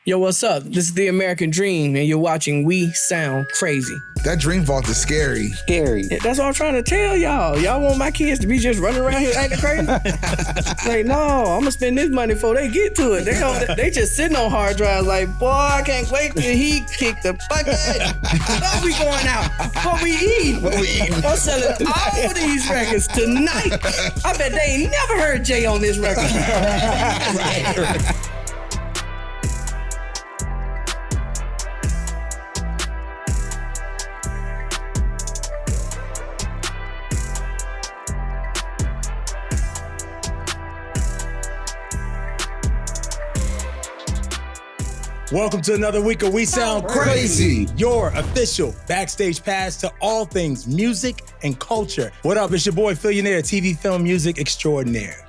Yo, what's up? This is The American Dream, and you're watching We Sound Crazy. That dream vault is scary. Scary. Yeah, that's what I'm trying to tell y'all. Y'all want my kids to be just running around here acting crazy? Like, no, I'm gonna spend this money before they get to it. They just sitting on hard drives like, boy, I can't wait till he kick the bucket. What we going out? What we eat? I'm selling all these records tonight. I bet they ain't never heard Jay on this record. Welcome to another week of We Sound Crazy, your official backstage pass to all things music and culture. What up? It's your boy, Billionaire, TV, film, music extraordinaire.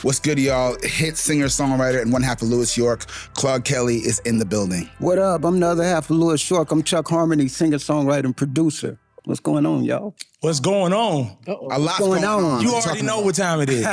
What's good, y'all? Hit singer, songwriter, and one half of Louis York. Claude Kelly is in the building. What up? I'm the other half of Louis York. I'm Chuck Harmony, singer, songwriter, and producer. What's going on, y'all? What's going on? A lot's going on. You already know what time it is.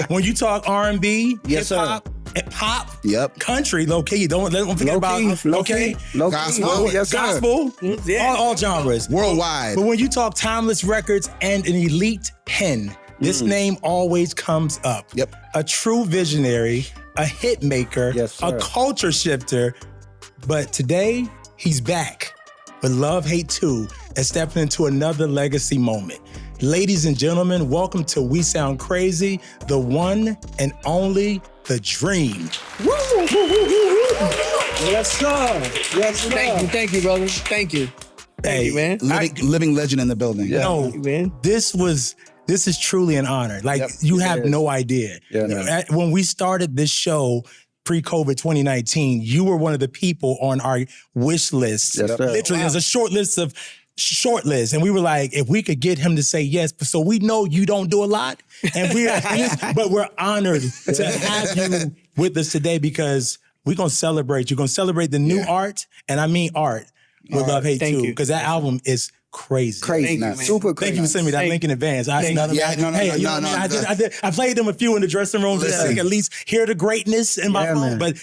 When you talk R&B, Yes, hip-hop, pop, Yep. country, low-key, don't forget about, okay? Gospel. Yes, sir. Gospel, Yeah. all genres. Worldwide. But when you talk timeless records and an elite pen, this name always comes up. Yep. A true visionary, a hit maker, Yes, a sir. culture shifter. But today, he's back with Love, Hate 2 and stepping into another legacy moment. Ladies and gentlemen, welcome to We Sound Crazy, the one and only The Dream. Yes, sir. Yes, sir. Thank you, brother. Thank you, man. Living legend in the building. Yeah. No, Thank you, man. this is truly an honor. Like, Yep, you it have is. no idea. Yeah, no. When we started this show, pre-COVID 2019, you were one of the people on our wish list. Yes, sir. Literally, there's a short list. And we were like, if we could get him to say yes, but so we know you don't do a lot, but we're honored to have you with us today because we're gonna celebrate. You're gonna celebrate the new art, and I mean art with Love, Hate Thank 2, you. because that album is crazy. Crazy. Thank you, man. Super crazy. Thank you for sending me that Thank- link in advance. I thank- played them a few in the dressing room just so Listen. they could at least hear the greatness in my Yeah, phone. man. But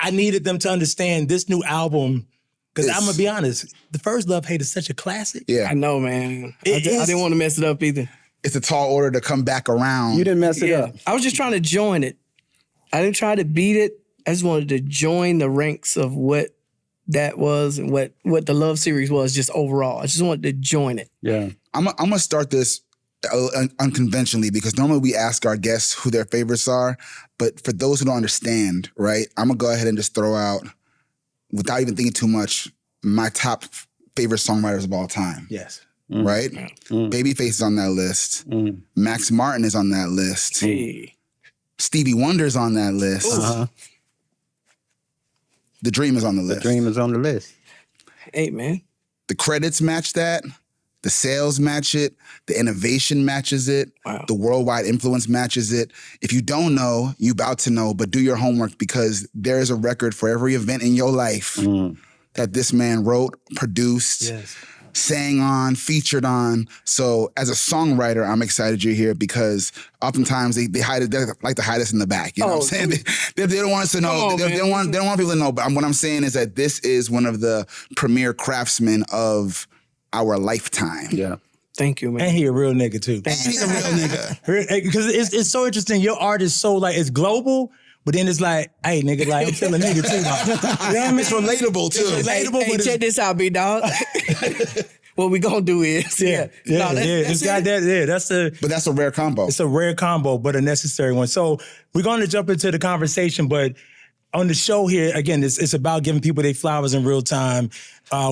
I needed them to understand this new album. Because I'm gonna be honest, the first Love Hate is such a classic. I Yeah. know, man. I It is- didn't want to mess it up either. It's a tall order to come back around. You didn't mess it Yeah, up. I was just trying to join it. I didn't try to beat it. I just wanted to join the ranks of what that was and what the Love series was just overall. I just wanted to join it. Yeah. I'm gonna start this unconventionally because normally we ask our guests who their favorites are. But for those who don't understand, right, I'm gonna go ahead and just throw out, without even thinking too much, my top favorite songwriters of all time. Yes. Right? Babyface is on that list. Max Martin is on that list. Hey. Stevie Wonder's on that list. Uh-huh. The Dream is on the list. Dream is on the list. Hey, man. The credits match that. The sales match it. The innovation matches it. Wow. The worldwide influence matches it. If you don't know, you about to know, but do your homework because there is a record for every event in your life that this man wrote, produced, Yes. sang on, featured on. So as a songwriter, I'm excited you're here because oftentimes they hide it. They like to hide us in the back. You know what I'm saying? They don't want us to know. Come on, they don't want people to know. But what I'm saying is that this is one of the premier craftsmen of our lifetime. Yeah. Thank you, man. And he a real nigga too. And he's a real nigga. Because it's so interesting. Your art is so like, it's global, but then it's like, hey, nigga, like I'm still a nigga too. You know what I mean? It's relatable too. It's relatable, Hey, but check this out, big dog. What we gonna do is, it's got that. Yeah, But that's a rare combo. It's a rare combo, but a necessary one. So we're going to jump into the conversation, but on the show here, again, it's about giving people their flowers in real time.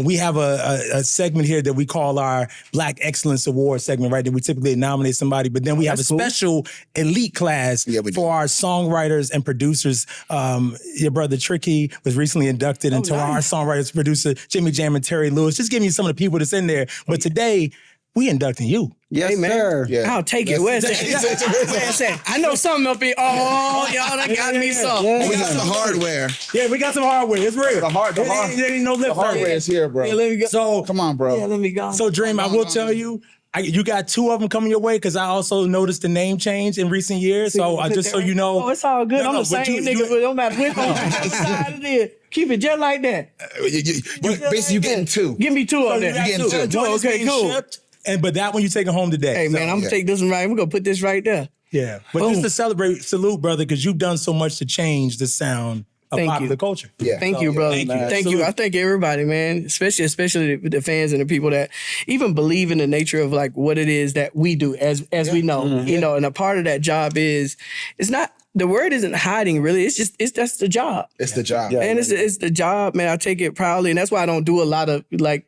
We have a segment here that we call our Black Excellence Award segment, right? That we typically nominate somebody, but then we have a special elite class Yeah, we do. for our songwriters and producers. Your brother Tricky was recently inducted into our songwriters, producer, Jimmy Jam and Terry Lewis. Just giving you some of the people that's in there. But today, we inducting you. Yes, Hey, man. sir. Yeah. I'll take it. Where's that? I know something up here. Oh, y'all done got me some. Yeah. We got some hardware. Yeah, we got some hardware. It's real. The There ain't no lip hardware service. is here, bro. Yeah, let me go. So, Come on, bro. Yeah, let me go. So, Dream, I will tell you, you got two of them coming your way because I also noticed the name change in recent years. So, just so you know. Oh, it's all good. No, I'm no, the but same you- nigga, but no matter which side it is. Keep it just like that. Basically, you getting two. Give me two on you that. getting two. One is Okay, being cool. shipped, but that one you taking home today. Hey, man, I'm going to take this one right. We're going to put this right there. Yeah. But just to celebrate, salute, brother, because you've done so much to change the sound of popular culture. Yeah. Thank you, brother. Thank you. I thank everybody, man, especially the fans and the people that even believe in the nature of like what it is that we do as we know, you know, and a part of that job is, it's not, the word isn't hiding really. That's the job. It's the job. And it's the job, man. I take it proudly. And that's why I don't do a lot of like,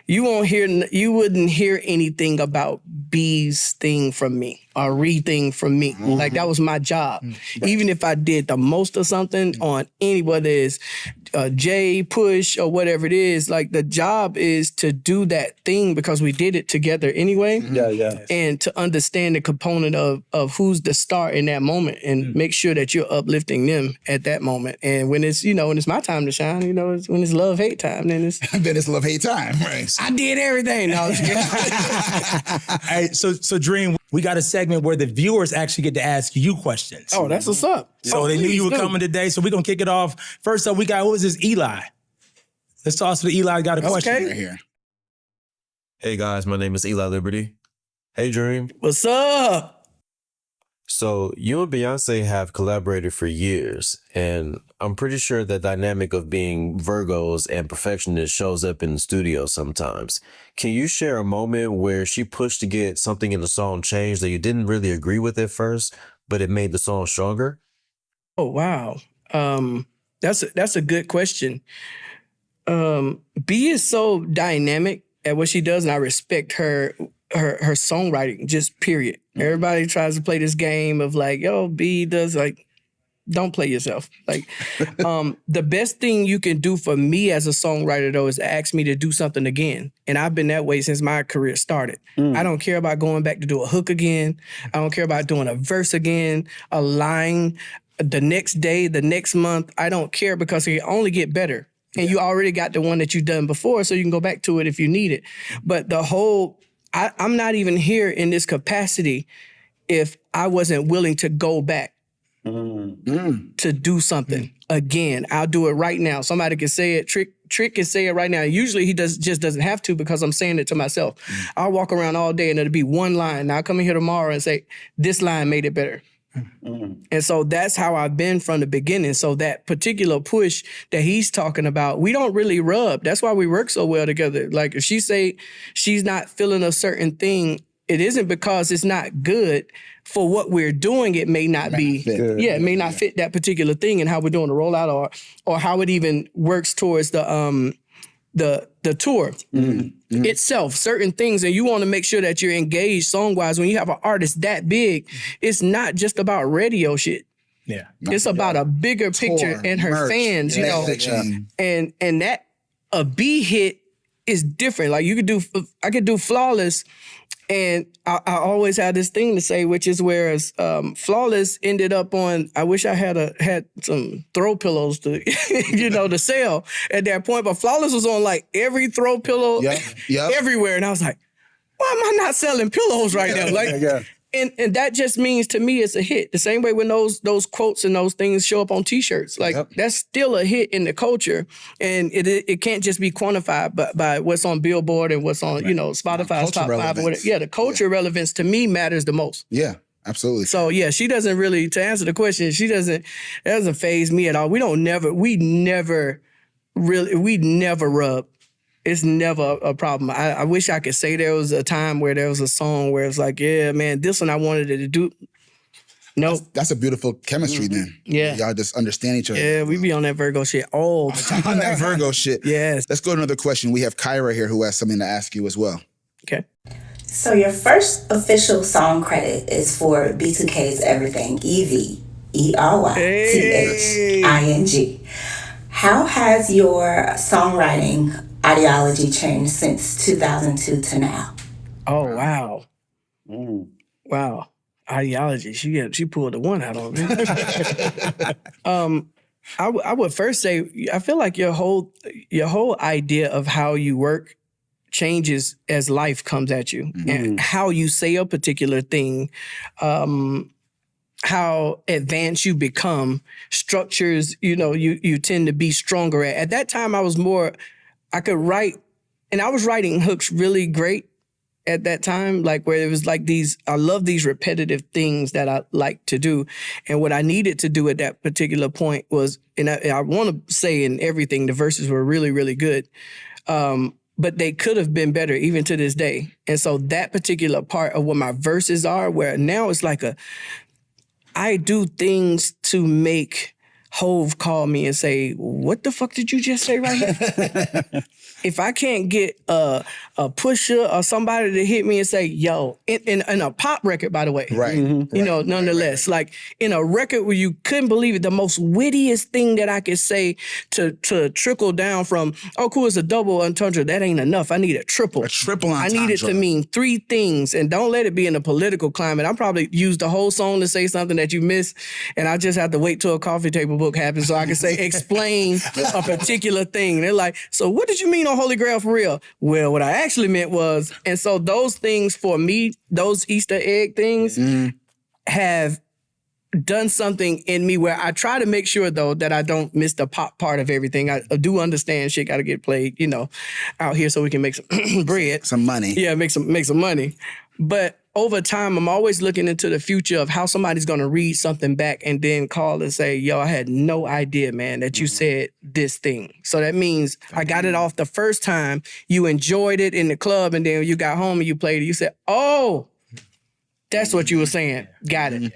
you wouldn't hear anything about B's thing from me or thing from me. Like that was my job. Even if I did the most of something on whether it's J, Push, or whatever it is, like the job is to do that thing because we did it together anyway. Yeah. And to understand the component of who's the star in that moment and make sure that you're uplifting them at that moment. And when it's, when it's my time to shine, it's when it's love-hate time, then it's... Then it's love-hate time, right? I did everything. No, I was kidding. Hey, so Dream, we got a segment where the viewers actually get to ask you questions. Oh, that's what's up. So they knew you were coming today, so we're going to kick it off. First up, we got, who is this, Eli? Let's toss to Eli, got a question. Right here. Hey guys, my name is Eli Liberty. Hey Dream. What's up? So you and Beyonce have collaborated for years, and I'm pretty sure the dynamic of being Virgos and perfectionists shows up in the studio sometimes. Can you share a moment where she pushed to get something in the song changed that you didn't really agree with at first, but it made the song stronger? Oh, wow. That's a good question. B is so dynamic at what she does, and I respect her songwriting, just period. Everybody tries to play this game of like, yo, B does like, don't play yourself. Like, the best thing you can do for me as a songwriter though is ask me to do something again. And I've been that way since my career started. I don't care about going back to do a hook again. I don't care about doing a verse again, a line, the next day, the next month. I don't care because it only get better. And you already got the one that you've done before, so you can go back to it if you need it. But I'm not even here in this capacity if I wasn't willing to go back to do something again. I'll do it right now. Somebody can say it. Trick can say it right now. Usually he just doesn't have to because I'm saying it to myself. I'll walk around all day and it'll be one line. And I'll come in here tomorrow and say, this line made it better. And so that's how I've been from the beginning. So that particular push that he's talking about, we don't really rub. That's why we work so well together. Like if she say she's not feeling a certain thing, it isn't because it's not good. For what we're doing, it may not be. Yeah, it may not fit that particular thing and how we're doing the rollout or how it even works towards the tour itself, certain things, and you want to make sure that you're engaged song-wise. When you have an artist that big, it's not just about radio shit. Yeah. It's about a bigger picture and her fans, and that a B hit is different. Like I could do Flawless, and I always had this thing to say, which is whereas Flawless ended up on, I wish I had some throw pillows to, to sell at that point, but Flawless was on like every throw pillow everywhere. And I was like, why am I not selling pillows right now? Like, and that just means to me it's a hit. The same way when those quotes and those things show up on T-shirts, like that's still a hit in the culture, and it can't just be quantified by what's on Billboard and what's on Spotify's top 5 or whatever. Yeah, the culture relevance to me matters the most. Yeah, absolutely. So yeah, she doesn't really, to answer the question, it doesn't faze me at all. We never rub. It's never a problem. I wish I could say there was a time where there was a song where it's like, yeah, man, this one I wanted it to do. No. That's a beautiful chemistry then. Yeah. Y'all just understand each other. Yeah, we be on that Virgo shit all the time. On that Virgo shit. Yes. Let's go to another question. We have Kyra here who has something to ask you as well. Okay. So your first official song credit is for B2K's Everything, EVERYTHING. How has your songwriting ideology changed since 2002 to now? Oh, wow. Wow. Ideology. She pulled the one out on me. I would first say, I feel like your whole idea of how you work changes as life comes at you, and how you say a particular thing how advanced you become, structures, you tend to be stronger at. At that time, I could write, and I was writing hooks really great at that time, like where it was like I love these repetitive things that I like to do. And what I needed to do at that particular point was, and I want to say in everything, the verses were really, really good. But they could have been better even to this day. And so that particular part of what my verses are, where now it's like I do things to make Hove call me and say, what the fuck did you just say right here? If I can't get a pusher or somebody to hit me and say, yo, in a pop record, by the way. Right. Nonetheless, like in a record where you couldn't believe it, the most wittiest thing that I could say to trickle down from, oh, cool, it's a double entendre. That ain't enough. I need a triple. A triple entendre. I need it to mean 3 things. And don't let it be in a political climate. I'm probably use the whole song to say something that you missed, and I just have to wait till a coffee table book happens so I can say, explain a particular thing. They're like, so what did you mean on Holy Grail for real? Well, what I actually meant was, and so those things for me, those Easter egg things have done something in me where I try to make sure though that I don't miss the pop part of everything. I do understand shit got to get played, out here so we can make some bread. Some money. Yeah, make some money. But over time, I'm always looking into the future of how somebody's going to read something back and then call and say, yo, I had no idea, man, that you said this thing. So that means I got it off the first time. You enjoyed it in the club, and then you got home and you played it. You said, oh, that's what you were saying. Got it.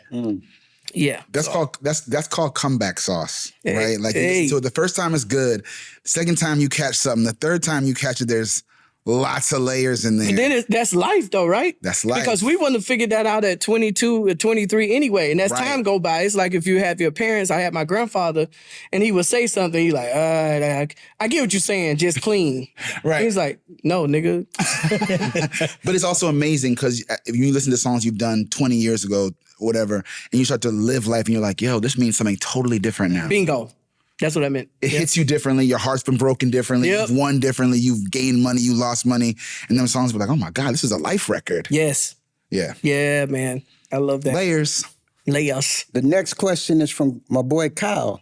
Yeah. That's called comeback sauce, right? Like Hey. so the first time is good. Second time you catch something. The third time you catch it, there's lots of layers in there. And then that's life though, right? That's life. Because we wouldn't have figured that out at 22 or 23 anyway. And as Right. time go by, it's like if you have your parents, I had my grandfather, and he would say something, he's like, I get what you're saying, just clean. Right. He's like, no, nigga. But it's also amazing because if you listen to songs you've done 20 years ago, whatever, and you start to live life and you're like, yo, this means something totally different now. Bingo. That's what I meant. It hits you differently. Your heart's been broken differently. Yep. You've won differently. You've gained money. You lost money. And them songs be like, oh my God, this is a life record. Yes. Yeah. Yeah, man. I love that. Layers. Layers. The next question is from my boy Kyle.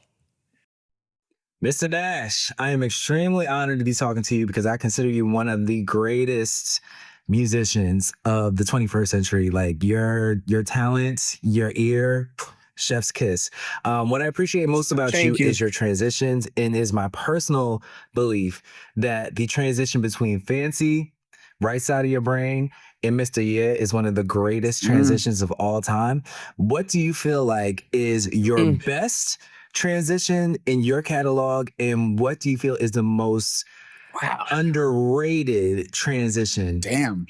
Mr. Dash, I am extremely honored to be talking to you because I consider you one of the greatest musicians of the 21st century. Like your talent, your ear, chef's kiss. What I appreciate most about you is your transitions, and is my personal belief that the transition between Fancy, Right Side of Your Brain, and Mr. Yeah is one of the greatest transitions of all time. What do you feel like is your best transition in your catalog, and what do you feel is the most underrated transition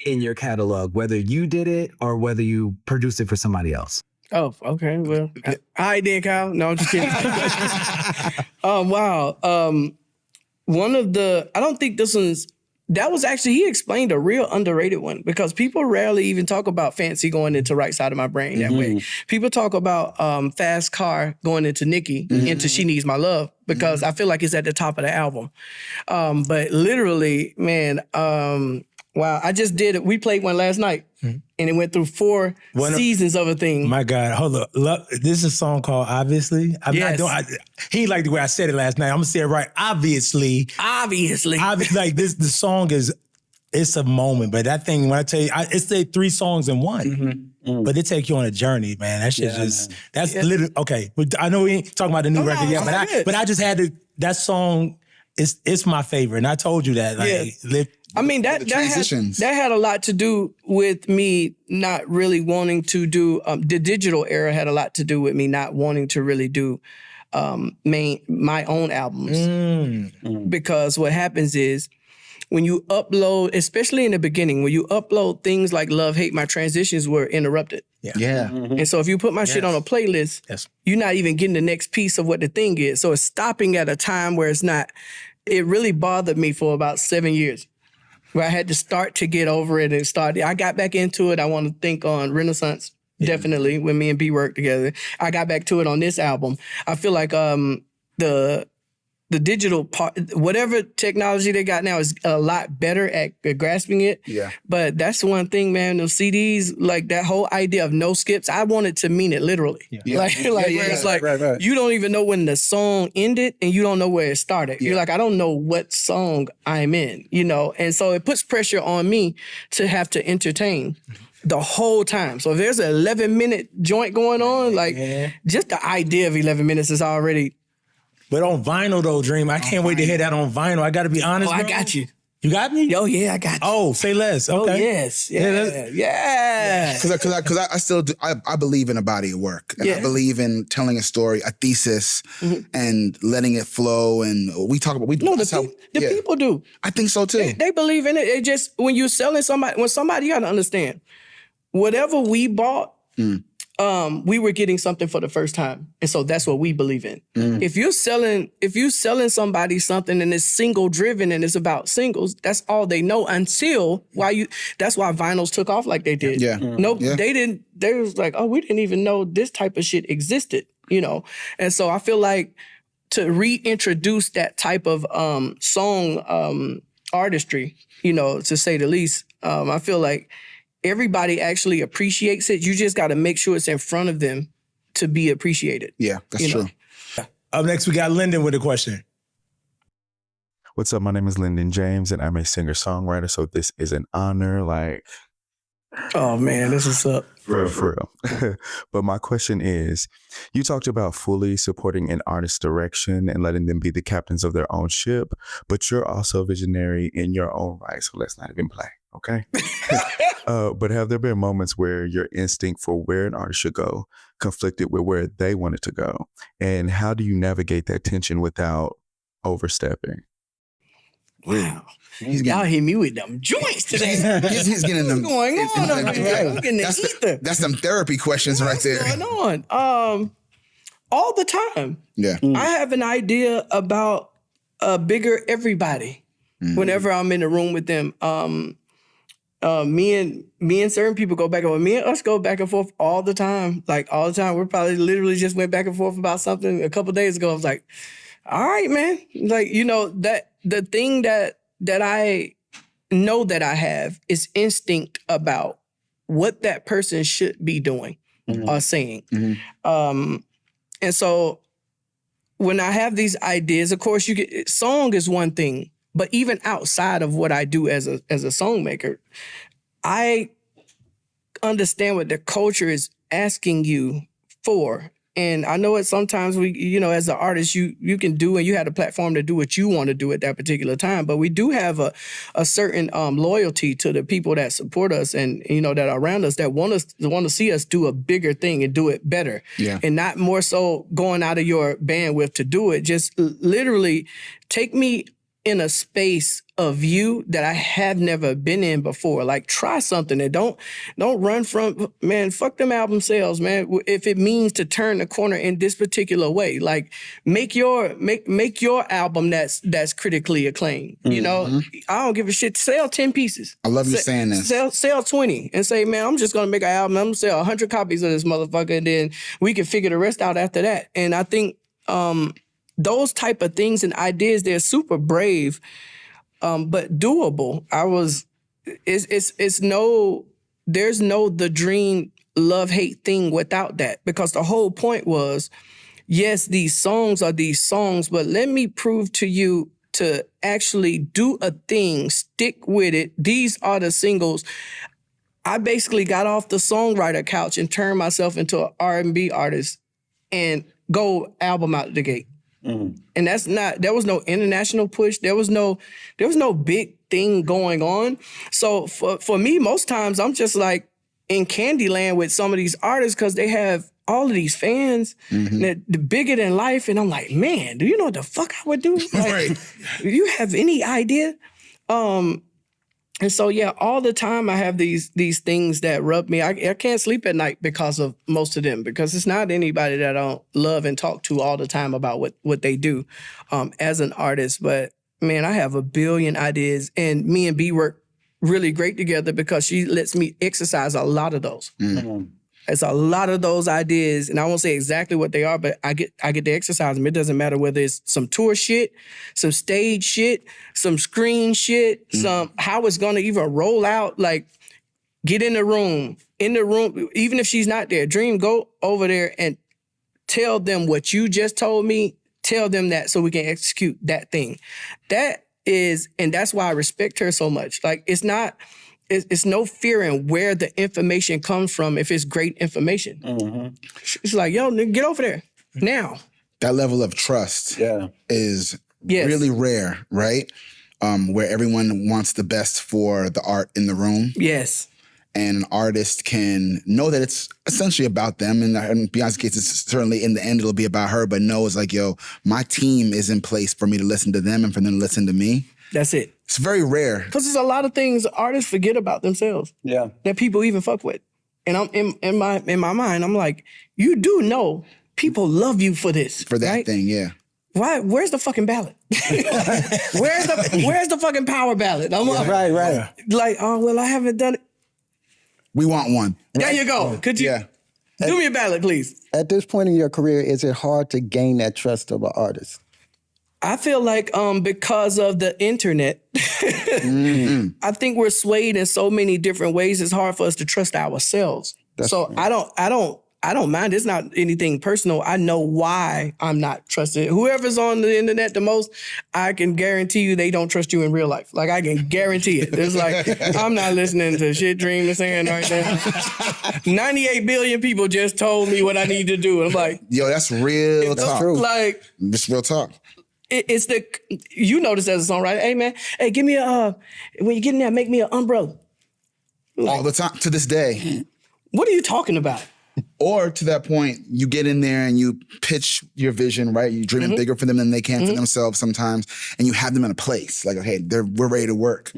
in your catalog, whether you did it or whether you produced it for somebody else? Oh, okay. Well, all right then, Kyle. No, I'm just kidding. Wow. One of the, I don't think this one's, that was actually, he explained a real underrated one because people rarely even talk about Fancy going into Right Side of My Brain that way. People talk about Fast Car going into Nicki, into She Needs My Love, because I feel like it's at the top of the album. But literally, man, wow, I just did it. We played one last night, and it went through 4 seasons of a thing. My God, hold up. This is a song called Obviously. He ain't like the way I said it last night. I'm gonna say it right. Obviously. Like this, the song is, it's a moment. But that thing, when I tell you, it's 3 songs in one. But they take you on a journey, man. That shit that's literally, okay. I know we ain't talking about the new record yet, but I just had to, that song, it's my favorite. And I told you that. I mean, that had a lot to do with me not really wanting to do, the digital era had a lot to do with me not wanting to really do my own albums. Because what happens is, when you upload, especially in the beginning, when you upload things like Love, Hate, my transitions were interrupted. And so if you put my shit on a playlist, you're not even getting the next piece of what the thing is. So it's stopping at a time where it's not, it really bothered me for about 7 years. Where I had to start to get over it and I got back into it. I want to think on Renaissance, definitely, when me and B worked together. I got back to it on this album. I feel like the the digital part, whatever technology they got now is a lot better at grasping it. Yeah. But that's one thing, man. Those CDs, like that whole idea of no skips, I wanted to mean it literally. Yeah. Like where it's like right. you don't even know when the song ended and you don't know where it started. Yeah. You're like, I don't know what song I'm in, you know? And so it puts pressure on me to have to entertain the whole time. So if there's an 11-minute joint going on, like just the idea of 11 minutes is already. But on vinyl though, Dream, I can't wait to hear that on vinyl. I got to be honest. Oh, I bro. got you. You got me? Oh yeah, I got you. Oh, say less. Okay. Oh yes, yeah. Because I still do, I believe in a body of work, and I believe in telling a story, a thesis, and letting it flow. And we talk about The people do. I think so too. They believe in it. It just when you're selling somebody, you got to understand, whatever we bought, we were getting something for the first time, and so that's what we believe in. If you're selling somebody something and it's single driven and it's about singles, that's all they know until that's why vinyls took off like they did. Yeah. They didn't. They was like, oh, we didn't even know this type of shit existed, you know. And so I feel like to reintroduce that type of song artistry, you know, to say the least, I feel like everybody actually appreciates it. You just got to make sure it's in front of them to be appreciated. Yeah, that's true. Up next, we got Lyndon with a question. What's up? My name is Lyndon James, and I'm a singer-songwriter, so this is an honor, like... Oh, man, this is up. For real. But my question is, you talked about fully supporting an artist's direction and letting them be the captains of their own ship, but you're also a visionary in your own right, so let's not even play, okay? But have there been moments where your instinct for where an artist should go conflicted with where they wanted to go? And how do you navigate that tension without overstepping? Wow. Y'all hit me with them joints today. He's getting them. What's going on over here? I'm getting the ether. That's some therapy questions right there. What's going on? All the time. Yeah. I have an idea about a bigger everybody whenever I'm in the room with them. Me and certain people go back and forth. Me and us go back and forth all the time. Like all the time. We probably literally just went back and forth about something a couple of days ago. I was like, all right, man. Like, you know, that the thing that I know that I have is instinct about what that person should be doing or saying. And so when I have these ideas, of course, song is one thing, but even outside of what I do as a songmaker, I understand what the culture is asking you for. And I know it sometimes as an artist, you can do and you have a platform to do what you want to do at that particular time. But we do have a certain loyalty to the people that support us and, you know, that are around us that want to see us do a bigger thing and do it better. Yeah. And not more so going out of your bandwidth to do it. Just literally take me in a space of you that I have never been in before. Like try something and don't run from, man, fuck them album sales, man. If it means to turn the corner in this particular way, like make your album that's critically acclaimed. You know, I don't give a shit. Sell 10 pieces. I love you saying this. Sell 20 and say, man, I'm just gonna make an album. I'm gonna sell 100 copies of this motherfucker and then we can figure the rest out after that. And I think those type of things and ideas, they're super brave, but doable. There's no the dream love-hate thing without that, because the whole point was, yes, these songs are these songs, but let me prove to you to actually do a thing, stick with it. These are the singles. I basically got off the songwriter couch and turned myself into an R&B artist and go album out the gate. And there was no international push. There was no big thing going on. So for me, most times I'm just like in Candyland with some of these artists because they have all of these fans that the bigger than life. And I'm like, man, do you know what the fuck I would do? Like, do you have any idea? And so, yeah, all the time I have these things that rub me. I can't sleep at night because of most of them, because it's not anybody that I don't love and talk to all the time about what they do as an artist. But, man, I have a billion ideas. And me and B work really great together because she lets me exercise a lot of those. It's a lot of those ideas, and I won't say exactly what they are, but I get to exercise them. It doesn't matter whether it's some tour shit, some stage shit, some screen shit, some how it's gonna even roll out. Like, get in the room, even if she's not there. Dream, go over there and tell them what you just told me. Tell them that so we can execute that thing. That is, and that's why I respect her so much. Like, it's no fear in where the information comes from if it's great information. Mm-hmm. She's like, yo, nigga, get over there now. That level of trust is really rare, right? Where everyone wants the best for the art in the room. Yes. And an artist can know that it's essentially about them. And in Beyonce's case, it's certainly in the end, it'll be about her, but knows like, yo, my team is in place for me to listen to them and for them to listen to me. That's it. It's very rare. Because there's a lot of things artists forget about themselves. Yeah. That people even fuck with. And I'm in my mind, I'm like, you do know people love you for this. For that right? thing, yeah. Why? Where's the fucking ballot? Where's the fucking power ballot? I'm like, Right. Like, oh, well, I haven't done it. We want one. There you go. Could you do me a ballot, please? At this point in your career, is it hard to gain that trust of an artist? I feel like because of the internet, I think we're swayed in so many different ways. It's hard for us to trust ourselves. I don't mind. It's not anything personal. I know why I'm not trusted. Whoever's on the internet the most, I can guarantee you they don't trust you in real life. Like, I can guarantee it. It's like, I'm not listening to shit Dream is saying right now. 98 billion people just told me what I need to do. I'm like, yo, that's real talk. True. Like, it's real talk. It's you notice as a songwriter, hey man, hey, give me when you get in there, make me an umbrella. All the time, to this day. What are you talking about? Or to that point, you get in there and you pitch your vision, right? You dream it bigger for them than they can for themselves sometimes, and you have them in a place like, okay, we're ready to work.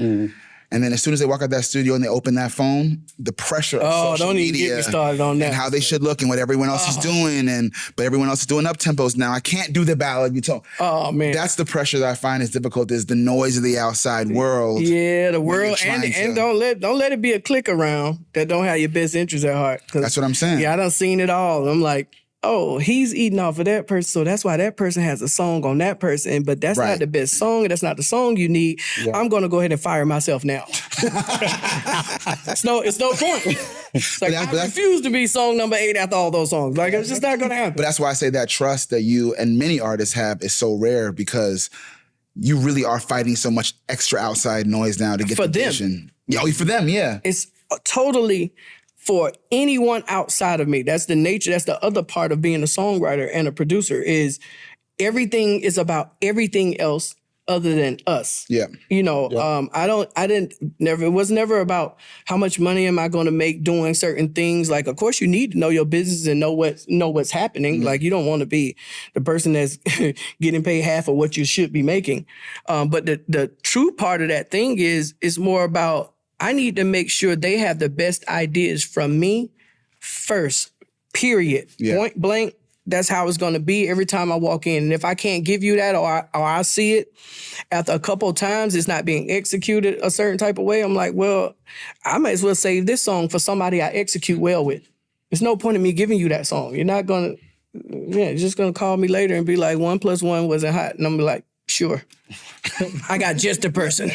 And then as soon as they walk out that studio and they open that phone, the pressure of social media, don't even get me started on that. And how they should look and what everyone else is doing, but everyone else is doing up tempos now. I can't do the ballad. You told. Oh man, that's the pressure that I find is difficult. Is the noise of the outside world. Yeah, the world, and don't let it be a clique around that don't have your best interests at heart. That's what I'm saying. Yeah, I done seen it all. I'm like, oh, he's eating off of that person, so that's why that person has a song on that person, but that's not the best song, and that's not the song you need. Yeah. I'm gonna go ahead and fire myself now. It's no point. It's like, I refuse to be song number 8 after all those songs. Like, it's just not gonna happen. But that's why I say that trust that you and many artists have is so rare, because you really are fighting so much extra outside noise now to get the vision. Yeah, for them, yeah. It's totally for anyone outside of me. That's the nature, that's the other part of being a songwriter and a producer, is everything is about everything else other than us. Yeah. You know, it was never about how much money am I going to make doing certain things. Like, of course you need to know your business and know what's happening. Like, you don't want to be the person that's getting paid half of what you should be making. But the true part of that thing is more about, I need to make sure they have the best ideas from me first, period. Yeah. Point blank. That's how it's going to be every time I walk in. And if I can't give you that, or I see it after a couple of times, it's not being executed a certain type of way, I'm like, well, I might as well save this song for somebody I execute well with. There's no point in me giving you that song. You're not going to, you're just going to call me later and be like, 1 + 1 wasn't hot. And I'm gonna be like, sure. I got just the person.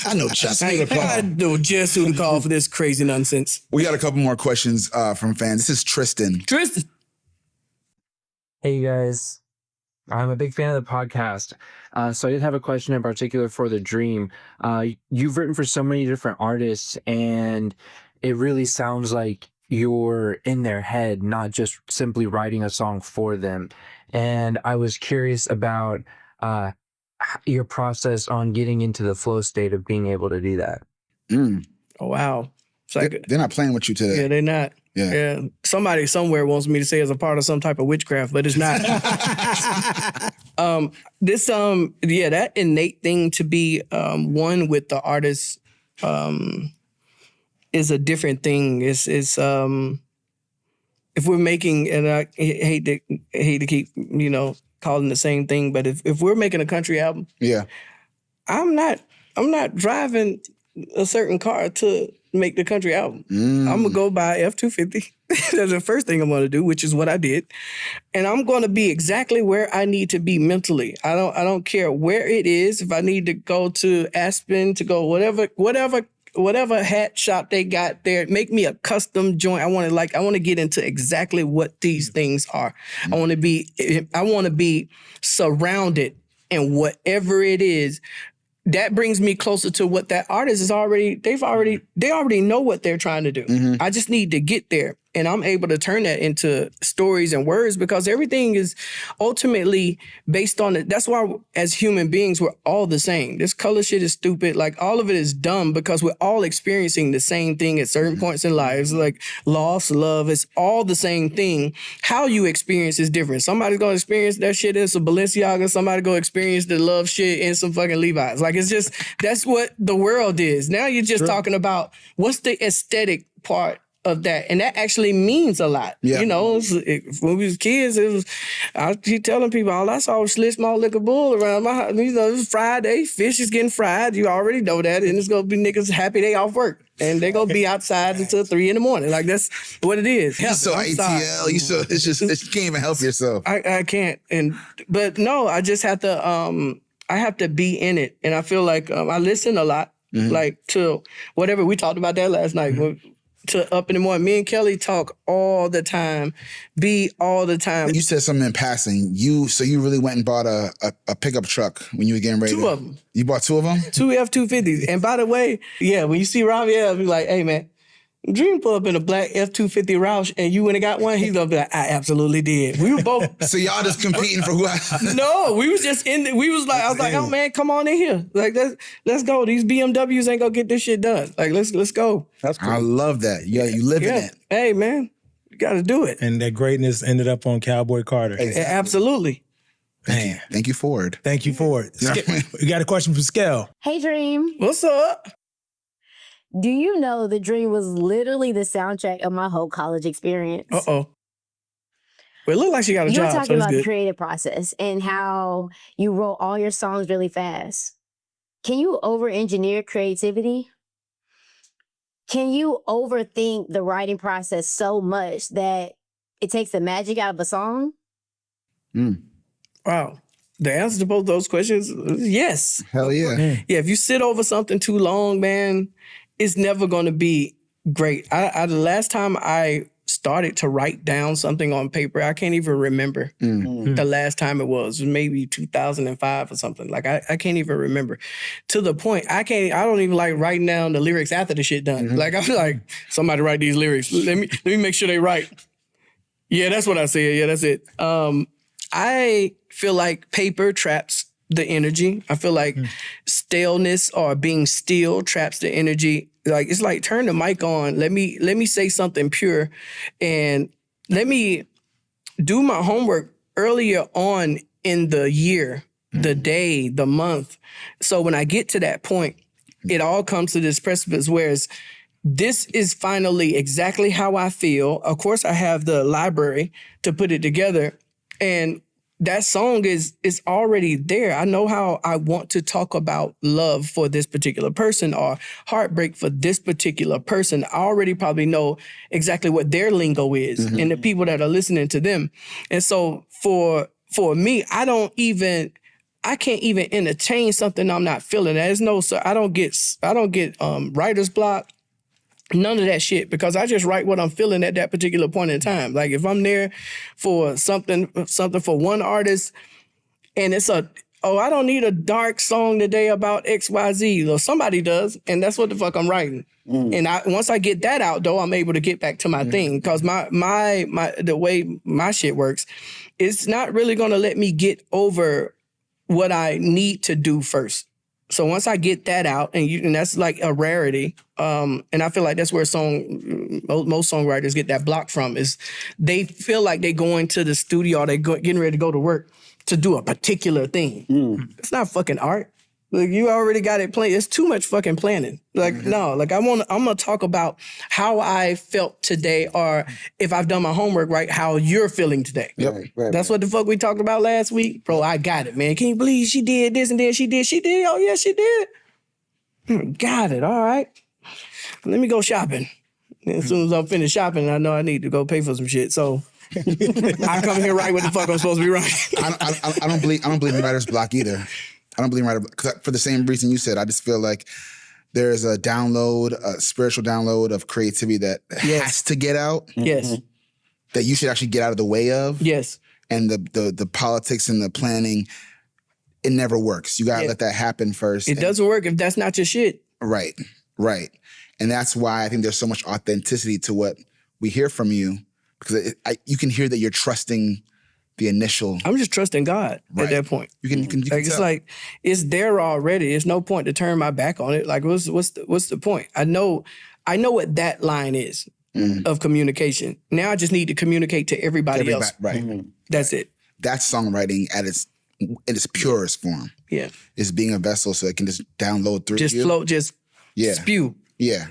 I know just who to call. I know just who to call for this crazy nonsense. We got a couple more questions from fans. This is Tristan. Hey, you guys. I'm a big fan of the podcast. So I did have a question in particular for The Dream. You've written for so many different artists, and it really sounds like you're in their head, not just simply writing a song for them. And I was curious about your process on getting into the flow state of being able to do that. Oh, wow. They're not playing with you today. Yeah, they're not. Yeah. Somebody somewhere wants me to say it's a part of some type of witchcraft, but it's not. That innate thing to be one with the artist is a different thing. It's if we're making, and I hate to keep, calling the same thing, but if we're making a country album, I'm not driving a certain car to make the country album. I'm gonna go buy F-250. That's the first thing I'm gonna do, which is what I did. And I'm gonna be exactly where I need to be mentally. I don't care where it is. If I need to go to Aspen, to go whatever hat shop they got there, make me a custom joint. I want to get into exactly what these things are. I want to be surrounded in whatever it is. That brings me closer to what that artist is already, they already know what they're trying to do. I just need to get there. And I'm able to turn that into stories and words because everything is ultimately based on it. That's why as human beings, we're all the same. This color shit is stupid. Like all of it is dumb because we're all experiencing the same thing at certain points in lives. Like loss, love, it's all the same thing. How you experience is different. Somebody's going to experience that shit in some Balenciaga. Somebody going to experience the love shit in some fucking Levi's. Like it's just, that's what the world is. Now you're just talking about what's the aesthetic part of that. And that actually means a lot. Yeah. You know, when we was kids, I keep telling people, all I saw was Slit Small Liquor Bull around my house. You know, it was Friday, fish is getting fried. You already know that. And it's going to be niggas happy they off work. And they're going to be outside until 3 a.m. Like, that's what it is. You saw ATL. It's just, you can't even help yourself. I can't. But no, I just have to, I have to be in it. And I feel like I listen a lot, like to whatever. We talked about that last night. To Up in the Morning. Me and Kelly talk all the time, be all the time. You said something in passing. You really went and bought a pickup truck when you were getting ready? 2 of them. You bought 2 of them? 2 F-250s. And by the way, yeah, when you see Robbie, I'll be like, hey, man, Dream pull up in a black F-250 Roush and you went and got one, he's gonna be like, I absolutely did. We were both. So y'all just competing for who? No, we was just in we was like, I was like, oh man, come on in here. Like, let's go. These BMWs ain't gonna get this shit done. Like, let's go. That's cool. I love that. Yeah, you live in it. Hey, man, you gotta do it. And that greatness ended up on Cowboy Carter. Exactly. Absolutely. Man. Thank you, Ford. Thank you, Ford. We got a question from Skell. Hey, Dream. What's up? Do you know the Dream was literally the soundtrack of my whole college experience? Uh-oh. Well, it looked like she got a job, You were talking about the the creative process and how you wrote all your songs really fast. Can you over-engineer creativity? Can you overthink the writing process so much that it takes the magic out of a song? Wow. The answer to both those questions is yes. Hell yeah. Yeah, if you sit over something too long, man, it's never going to be great. The last time I started to write down something on paper, I can't even remember the last time it was. Maybe 2005 or something. Like, I can't even remember. To the point, I don't even like writing down the lyrics after the shit done. Like, I'm like, somebody write these lyrics. Let me make sure they right. Yeah, that's what I said. Yeah, that's it. I feel like paper traps the energy. I feel like staleness or being still traps the energy. Like, it's like, turn the mic on. Let me say something pure and let me do my homework earlier on in the year, the day, the month. So when I get to that point, it all comes to this precipice, whereas this is finally exactly how I feel. Of course, I have the library to put it together, and that song is already there. I know how I want to talk about love for this particular person or heartbreak for this particular person. I already probably know exactly what their lingo is and the people that are listening to them. And so for me, I can't even entertain something I'm not feeling. There's no, so I don't get writer's block. None of that shit, because I just write what I'm feeling at that particular point in time. Like, if I'm there for something for one artist and it's I don't need a dark song today about XYZ. Or somebody does, and that's what the fuck I'm writing. And once I get that out, though, I'm able to get back to my thing. Because the way my shit works, it's not really gonna let me get over what I need to do first. So once I get that out, and that's like a rarity, and I feel like that's where most songwriters get that block from, is they feel like they're going to the studio or getting ready to go to work to do a particular thing. It's not fucking art. Like, you already got it planned. It's too much fucking planning. Like, no, like I'm gonna talk about how I felt today, or if I've done my homework right, how you're feeling today. Yep. That's what the fuck we talked about last week. Bro, I got it, man. Can you believe she did this and then she did? Oh yeah, she did. Got it. All right. Let me go shopping. And as soon as I'm finished shopping, I know I need to go pay for some shit. So I come here right what the fuck I'm supposed to be writing. I don't believe in writer's block either. I don't believe in writer's block for the same reason you said. I just feel like there's a spiritual download of creativity that has to get out. Yes. That you should actually get out of the way of. Yes. And the politics and the planning, it never works. You gotta let that happen first. It doesn't work if that's not your shit. Right. And that's why I think there's so much authenticity to what we hear from you, because you can hear that you're trusting the initial. I'm just trusting God at that point. You can like, it's like it's there already. It's no point to turn my back on it. Like what's the point? I know what that line is of communication. Now I just need to communicate to everybody else. Right. That's it. That's songwriting in its purest form. Yeah. It's being a vessel so it can just download through just you. Flow, just spew. Yeah.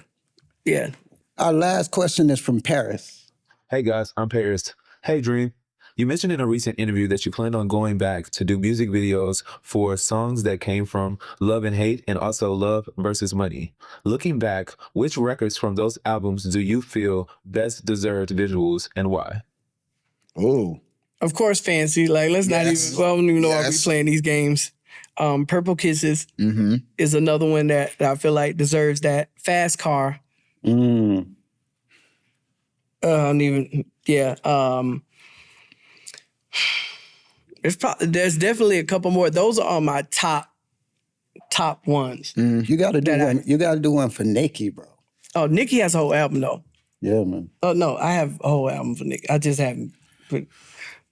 Yeah. Our last question is from Paris. Hey guys, I'm Paris. Hey Dream. You mentioned in a recent interview that you planned on going back to do music videos for songs that came from love and hate and also love versus money. Looking back, which records from those albums do you feel best deserved visuals and why? Oh. Of course, Fancy. Like, let's not even, well, I don't even know I'll be playing these games. Purple Kisses is another one that I feel like deserves that. Fast Car. There's definitely a couple more. Those are on my top ones. You got to do one. You got to do one for Nicki, bro. Oh, Nicki has a whole album though. Yeah, man. Oh no, I have a whole album for Nicki. I just haven't.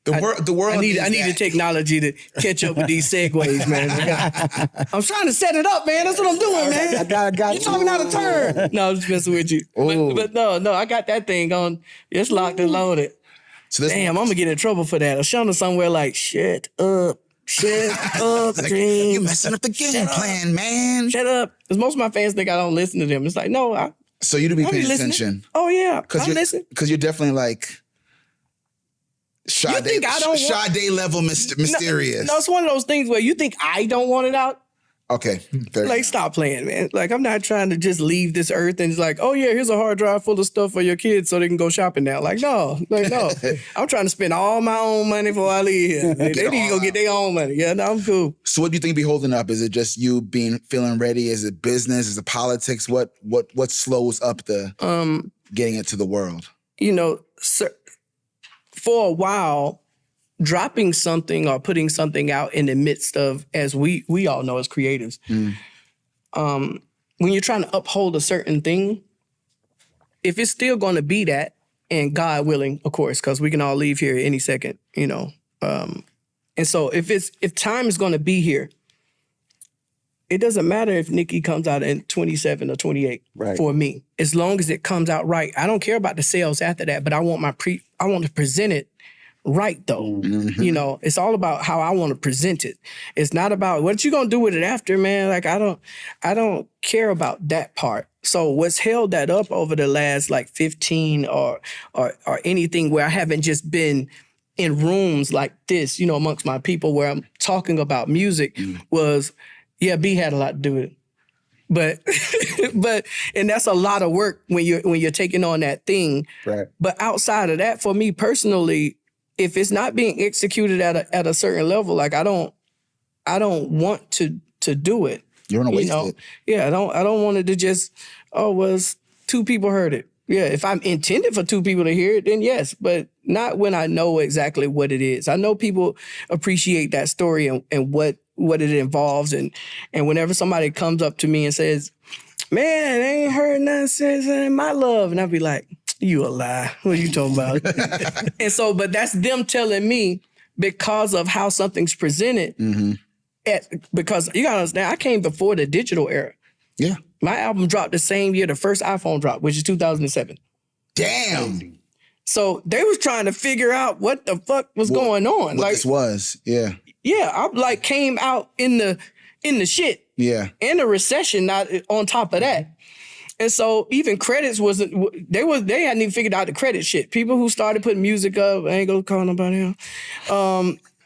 The world. I need the technology to catch up with these segues, man. I'm trying to set it up, man. That's what I'm doing, man. I got you talking out of turn. No, I'm just messing with you. But no, I got that thing on. It's locked and loaded. So damn, I'm gonna get in trouble for that. Ashana somewhere like, shut up, Dream. You messing up the game plan, man. Shut up. Because most of my fans think I don't listen to them. It's like, no, so you do be paying attention. Oh yeah, I listen. Because you're definitely like Sade level mysterious. No, it's one of those things where you think I don't want it out. Okay. Like, stop playing, man. Like, I'm not trying to just leave this earth and it's like, oh yeah, here's a hard drive full of stuff for your kids so they can go shopping now. Like, no. I'm trying to spend all my own money before I leave here. They need to go get their own money. Yeah, no, I'm cool. So what do you think be holding up? Is it just you feeling ready? Is it business? Is it politics? What slows up the getting it to the world? You know, for a while, dropping something or putting something out in the midst of, as we all know as creatives, when you're trying to uphold a certain thing, if it's still going to be that, and God willing, of course, because we can all leave here any second, you know. And so if time is going to be here, it doesn't matter if Nicki comes out in 27 or 28 for me, as long as it comes out right. I don't care about the sales after that, but I want to present it right though. You know, it's all about how I want to present it. It's not about what you gonna do with it after, man. Like I don't care about that part. So what's held that up over the last like 15 or anything where I haven't just been in rooms like this, you know, amongst my people where I'm talking about music was, yeah, B had a lot to do with it. But and that's a lot of work when you're taking on that thing. Right. But outside of that, for me personally, if it's not being executed at a certain level, like I don't want to do it. You don't want to waste it. Yeah, I don't want it to just, two people heard it. Yeah, if I'm intended for two people to hear it, then yes, but not when I know exactly what it is. I know people appreciate that story and what it involves, and whenever somebody comes up to me and says, man, I ain't heard nothing since my love, and I'd be like, you a lie. What are you talking about? And so, but that's them telling me because of how something's presented. Because you gotta understand, I came before the digital era. Yeah. My album dropped the same year the first iPhone dropped, which is 2007. Damn. So they was trying to figure out what the fuck was going on. What this was, yeah. Yeah, I like came out in the shit. Yeah. And the recession not on top of that. And so even credits they hadn't even figured out the credit shit. People who started putting music up, I ain't gonna call nobody out.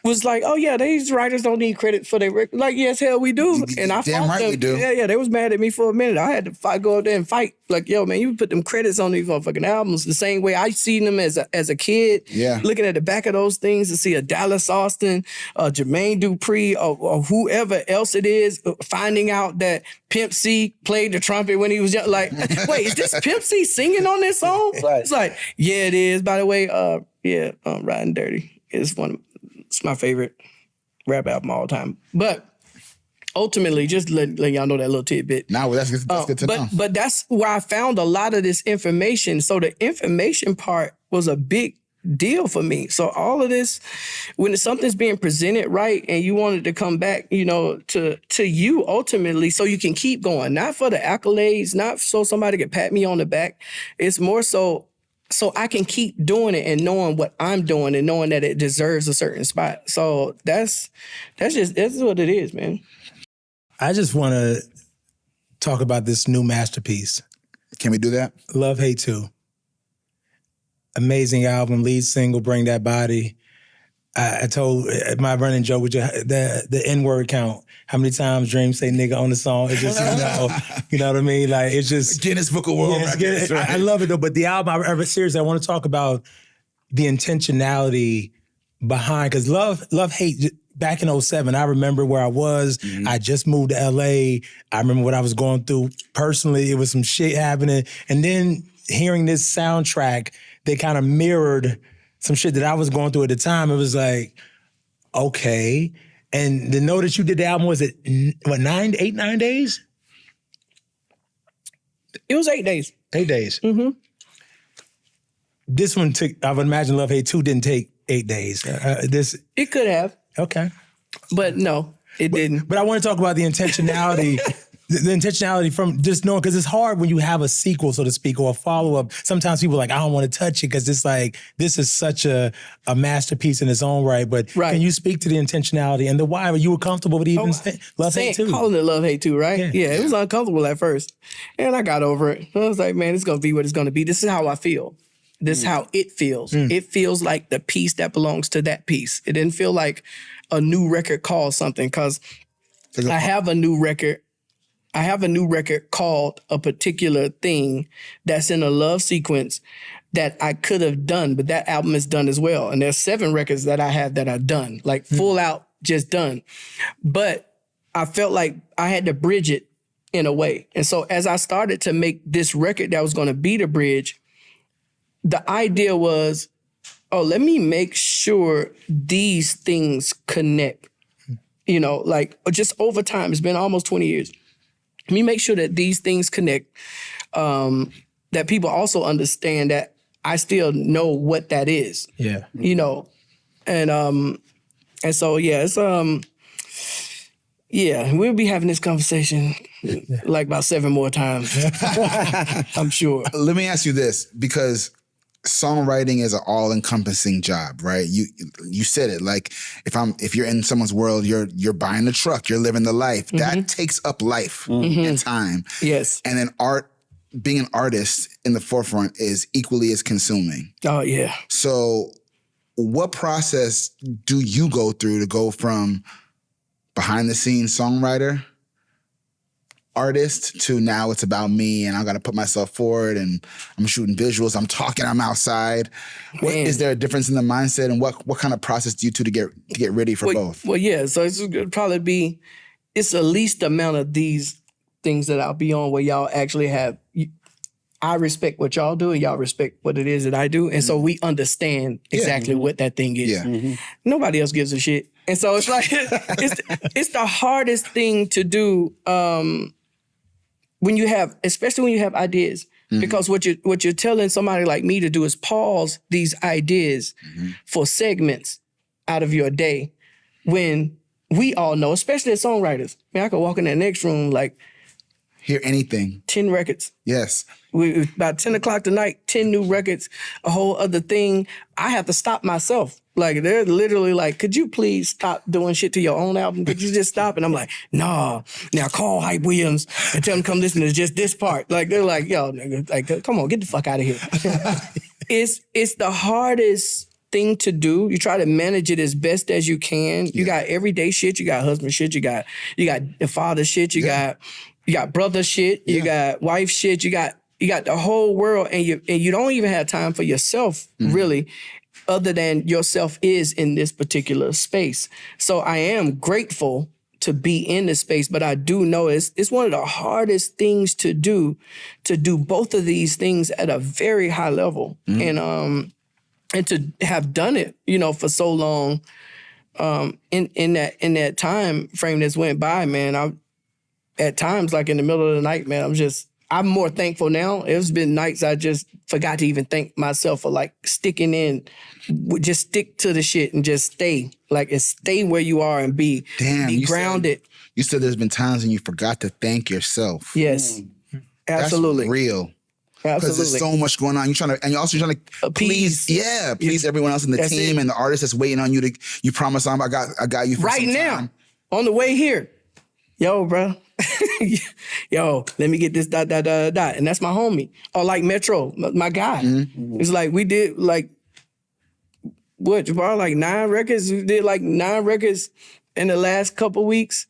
was like, oh yeah, these writers don't need credit for their record. Like, yes, hell we do. And I Damn fought right them. we do. Yeah, they was mad at me for a minute. I had to go up there and fight. Like, yo, man, you put them credits on these motherfucking albums the same way I seen them as a kid. Yeah. Looking at the back of those things to see a Dallas Austin, Jermaine Dupri, or whoever else it is, finding out that Pimp C played the trumpet when he was young. Like, wait, is this Pimp C singing on this song? Right. It's like, yeah, it is. By the way, Riding Dirty is it's my favorite rap album of all time. But ultimately, just let y'all know that little tidbit. That's good to know. But that's where I found a lot of this information. So the information part was a big deal for me. So all of this, when something's being presented right and you wanted to come back, to you ultimately so you can keep going, not for the accolades, not so somebody can pat me on the back. It's more so I can keep doing it and knowing what I'm doing and knowing that it deserves a certain spot. So that's what it is, man. I just want to talk about this new masterpiece. Can we do that? Love, Hate 2. Amazing album, lead single, Bring That Body. I told my running joke with you, the N-word count. How many times Dream say nigga on the song? It's just, you know what I mean? Like, it's just... Guinness Book of World Records. Right. I love it, though. But the album, seriously, I want to talk about the intentionality behind, because Love, Hate, back in 2007, I remember where I was. Mm-hmm. I just moved to LA. I remember what I was going through personally. It was some shit happening. And then hearing this soundtrack, they kind of mirrored some shit that I was going through at the time. It was like, okay. And to know that you did the album, was it, 9 days? It was 8 days. 8 days. Mm-hmm. This one took, I would imagine Love, Hate 2 didn't take 8 days. It could have. Okay. But no, it didn't. But I want to talk about the intentionality, the intentionality from just knowing, because it's hard when you have a sequel, so to speak, or a follow-up. Sometimes people are like, I don't want to touch it because it's like, this is such a masterpiece in its own right. But Can you speak to the intentionality and the why? You were comfortable with even Love, Hate 2? Calling it Love, Hate 2, right? Yeah, it was uncomfortable at first. And I got over it. I was like, man, it's going to be what it's going to be. This is how I feel. This is how it feels. It feels like the piece that belongs to that piece. It didn't feel like a new record called something, because I have a new record. I have a new record called a particular thing that's in a love sequence that I could have done, but that album is done as well. And there's 7 records that I have that are done, like full out, just done. But I felt like I had to bridge it in a way. And so as I started to make this record that was going to be the bridge, the idea was, let me make sure these things connect. Like just over time, it's been almost 20 years. Let me make sure that these things connect, that people also understand that I still know what that is. Yeah. And so, it's, we'll be having this conversation like about 7 more times, I'm sure. Let me ask you this, because songwriting is an all-encompassing job, right? You said it, like if you're in someone's world, you're buying the truck, you're living the life. Mm-hmm. That takes up life and time. Yes. And then being an artist in the forefront is equally as consuming. Oh yeah. So what process do you go through to go from behind the scenes songwriter, artist, to now it's about me and I got to put myself forward and I'm shooting visuals, I'm talking, I'm outside. Is there a difference in the mindset, and what kind of process do you do to get ready for both? Well, yeah. So it's probably it's the least amount of these things that I'll be on where y'all actually have. I respect what y'all do and y'all respect what it is that I do, and so we understand exactly what that thing is. Yeah. Mm-hmm. Nobody else gives a shit, and so it's like it's the hardest thing to do. Especially when you have ideas, because what you're telling somebody like me to do is pause these ideas for segments out of your day, when we all know, especially as songwriters, I could walk in that next room, like, hear anything. 10 records. Yes. About 10 o'clock tonight, 10 new records, a whole other thing. I have to stop myself. Like, they're literally like, could you please stop doing shit to your own album? Could you just stop? And I'm like, nah. Now call Hype Williams and tell him come listen to just this part. Like, they're like, yo, nigga, like, come on, get the fuck out of here. It's the hardest thing to do. You try to manage it as best as you can. You got everyday shit. You got husband shit. You got the father shit. You got brother shit. You got wife shit. You got the whole world, and you don't even have time for yourself really, other than yourself is in this particular space. So I am grateful to be in this space, but I do know it's one of the hardest things to do both of these things at a very high level, and to have done it, for so long, in that time frame that's went by, man. I at times, like in the middle of the night, man, I'm more thankful now. It's been nights I just forgot to even thank myself for like sticking in. Just stick to the shit and just stay. Like, and stay where you are and be grounded. You said there's been times when you forgot to thank yourself. Yes, absolutely. That's real. Because there's so much going on. You're also trying to please everyone else in the team and the artist that's waiting on you you promise I got you for right some now time. On the way here. Yo, bro. Yo, let me get this ... And that's my homie. Or like Metro, my guy. It's like we did like bro, like 9 records. We did like 9 records in the last couple weeks.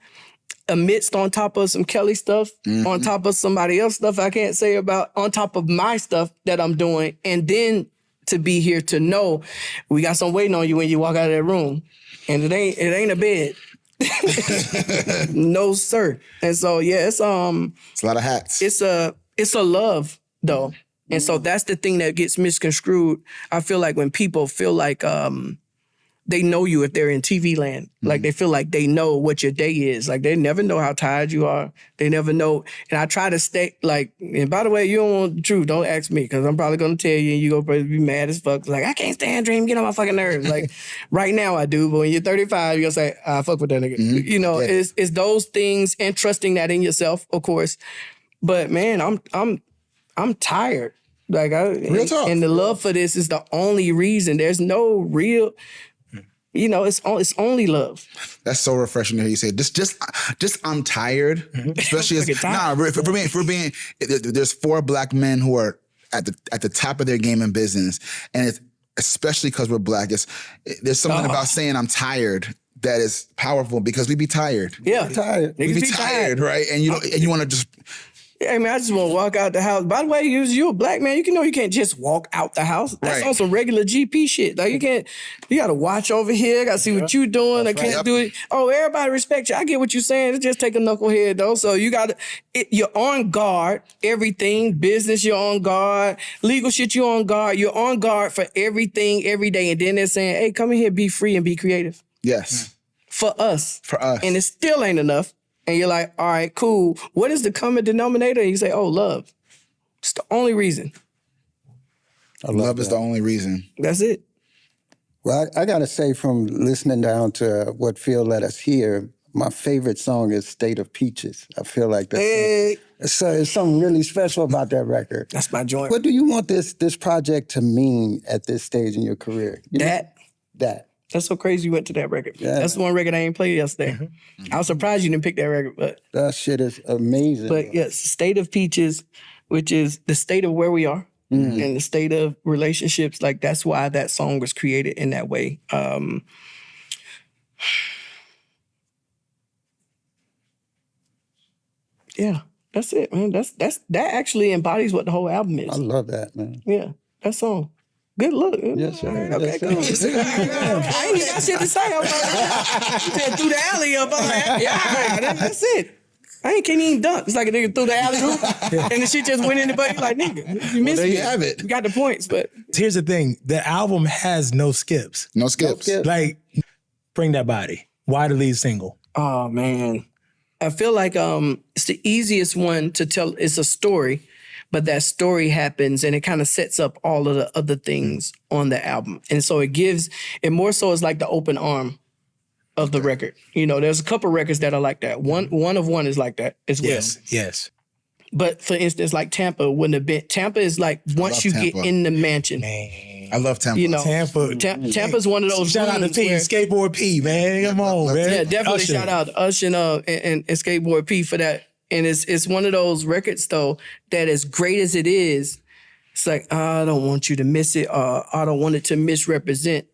Amidst on top of some Kelly stuff, on top of somebody else stuff I can't say about, on top of my stuff that I'm doing, and then to be here to know we got some waiting on you when you walk out of that room, and it ain't a bed. No, sir. And so it's a lot of hats. It's a love though, and so that's the thing that gets misconstrued. I feel like when people feel like they know you if they're in TV land. Like, they feel like they know what your day is. Like, they never know how tired you are. They never know. And I try to stay, like, and by the way, you don't want the truth. Don't ask me, because I'm probably going to tell you, and you're going to probably be mad as fuck. Like, I can't stand Dream. Get on my fucking nerves. Like, right now I do, but when you're 35, you're going to say, I fuck with that nigga. It's those things, and trusting that in yourself, of course. But, man, I'm tired. Like, real talk. And the love for this is the only reason. There's no real... it's only love. That's so refreshing to hear you say. Just I'm tired. Especially for being, there's 4 black men who are at the top of their game in business, and it's especially because we're black. There's something about saying I'm tired that is powerful, because we be tired. Yeah, tired. We be tired, right? And you want to just. Hey, man, I just want to walk out the house. By the way, you a black man, you can't just walk out the house. That's on some regular GP shit. Like, you got to watch over here. Got to see what you doing. I can't do it. Oh, everybody respect you. I get what you're saying. Just take a knucklehead, though. So you got to, you're on guard. Everything, business, you're on guard. Legal shit, you're on guard. You're on guard for everything, every day. And then they're saying, hey, come in here, be free and be creative. Yes. For us. And it still ain't enough. And you're like, all right, cool. What is the common denominator? And you say, oh, love. It's the only reason. Love is the only reason. That's it. Well, I got to say, from listening down to what Phil let us hear, my favorite song is State of Peaches. I feel like that's there's something really special about that record. That's my joint. What do you want this project to mean at this stage in your career? That. That's so crazy you went to that record. Yeah. That's the one record I ain't played yesterday. I was surprised you didn't pick that record, but that shit is amazing. But yes, State of Peaches, which is the state of where we are and the state of relationships. Like, that's why that song was created in that way. Yeah, that's it, man. That actually embodies what the whole album is. I love that, man. Yeah, that song. Good look. Yes, sir. Okay, cool. I ain't got shit to say. I'm like, you said through the alley up. I'm like, yeah, that's it. I can't even dunk. It's like a nigga threw the alley hoop and the shit just went in the butt. You're like, nigga, you missed there it. you have it. You got the points, but. Here's the thing. The album has no skips. No skips. Like, Bring That Body. Why the lead single? Oh, man. I feel like it's the easiest one to tell. It's a story. But that story happens and it kind of sets up all of the other things on the album. And so it more so is like the open arm of the record. There's a couple records that are like that. One of one is like that as well. Yes. But for instance, like Tampa wouldn't have been. Tampa is like once you get in the mansion. Man. I love Tampa. Tampa's one of those. Shout out to P, Skateboard P, man. Come on, man. Yeah, definitely Usher. shout out to Usher and Skateboard P for that. And it's one of those records, though, that as great as it is, It's like, I don't want you to miss it. I don't want it to misrepresent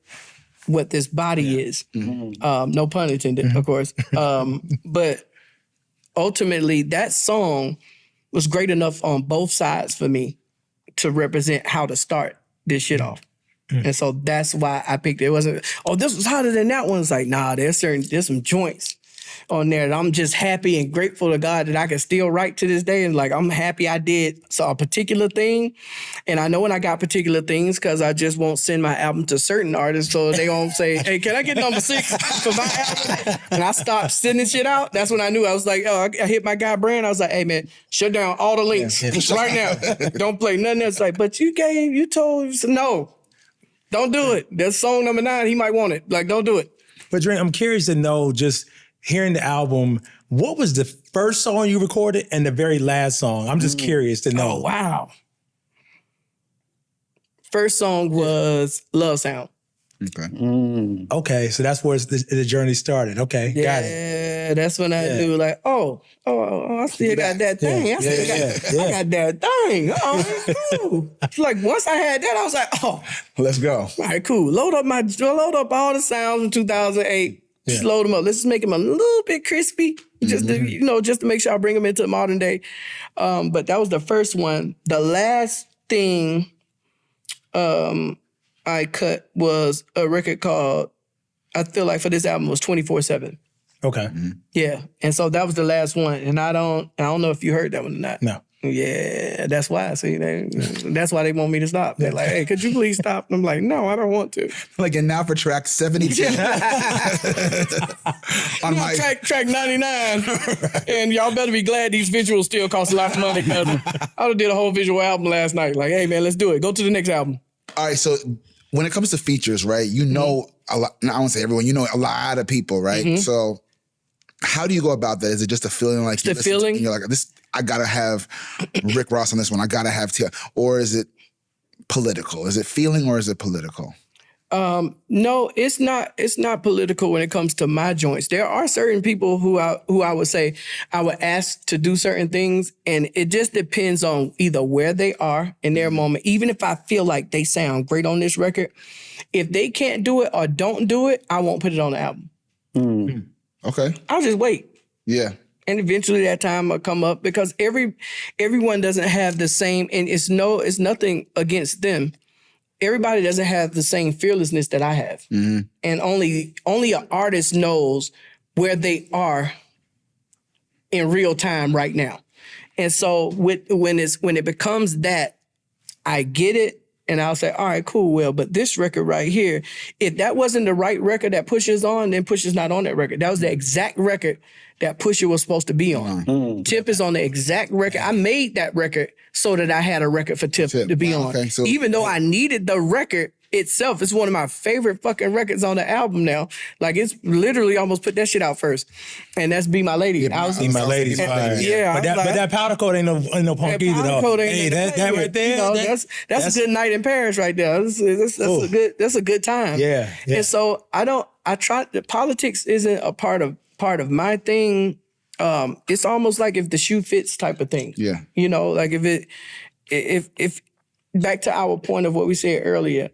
what this body is. No pun intended, of course. But ultimately, that song was great enough on both sides for me to represent how to start this shit off. And so that's why I picked it. It wasn't, this was hotter than that one. It's like, nah, there's some joints on there that I'm just happy and grateful to God that I can still write to this day. And like, I'm happy I did a particular thing. And I know when I got particular things because I just won't send my album to certain artists so they won't say, hey, can I get number 6 for my album? And I stopped sending shit out. That's when I knew. I was like, I hit my guy Brand. I was like, hey man, shut down all the links right now. Don't play nothing else. Like, but you told, no, don't do it. That's song number 9. He might want it. Like, don't do it. But Dre, I'm curious to know, just hearing the album, what was the first song you recorded and the very last song? I'm just curious to know. Oh, wow. First song was Love Sound. Okay. Okay, so that's where the journey started. Okay, got it. Yeah, that's when I knew like, I still got that thing. I got that thing. Oh, cool. Like once I had that, I was like, let's go. All right, cool. Load up all the sounds in 2008. Just load them up. Let's just make them a little bit crispy, just to make sure I bring them into the modern day. But that was the first one. The last thing I cut was a record called, I feel like for this album was 24/7. Okay. Yeah. And so that was the last one. And I don't know if you heard that one or not. No. Yeah, that's why. See, that's why they want me to stop. They're like, hey, could you please stop? And I'm like, no, I don't want to. Like, and now for track 72. On my track 99. And y'all better be glad these visuals still cost a lot of money. I did a whole visual album last night. Like, hey, man, let's do it. Go to the next album. All right, so when it comes to features, right, you know a lot, I won't say everyone, you know a lot of people, right? So how do you go about that? Is it just a feeling like the feeling? And you're like, this, I gotta have Rick Ross on this one. I gotta have Tia. Or is it political? Is it feeling or is it political? No, it's not. It's not political when it comes to my joints. There are certain people who I would say I would ask to do certain things, and it just depends on either where they are in their moment. Even if I feel like they sound great on this record, if they can't do it or don't do it, I won't put it on the album. Okay. I'll just wait. Yeah. And eventually that time will come up because everyone doesn't have the same, and it's nothing against them. Everybody doesn't have the same fearlessness that I have. And only an artist knows where they are in real time right now. And so when it becomes that, I get it and I'll say, all right, cool, well, but this record right here, if that wasn't the right record that Pusha's on, then Pusha's not on that record. That was the exact record that Pusha was supposed to be on. Tip is on the exact record. I made that record so that I had a record for Tip to be on. Okay, so even though I needed the record itself, it's one of my favorite fucking records on the album now. Like it's literally almost put that shit out first. And that's Be My Lady. Be My Lady's fire. Yeah. But that powder coat ain't no punk either though. Hey, that right there. You know, that's a good night in Paris right there. That's a good time. Yeah. And so politics isn't a part of my thing. It's almost like if the shoe fits type of thing. Yeah. You know, like if back to our point of what we said earlier,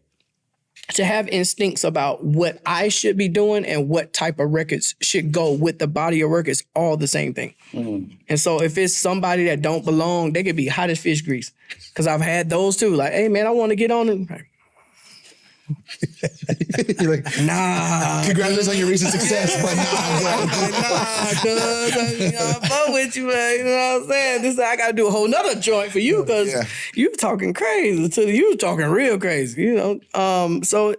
to have instincts about what I should be doing and what type of records should go with the body of work is all the same thing. And so if it's somebody that don't belong, they could be hot as fish grease. Cause I've had those too. Like, hey man, I want to get on it. You're like, nah. Congratulations on your recent success, but cuz I'm fuck with you, man. You know what I'm saying? I gotta do a whole nother joint for you because you talking crazy. You talking real crazy, you know. So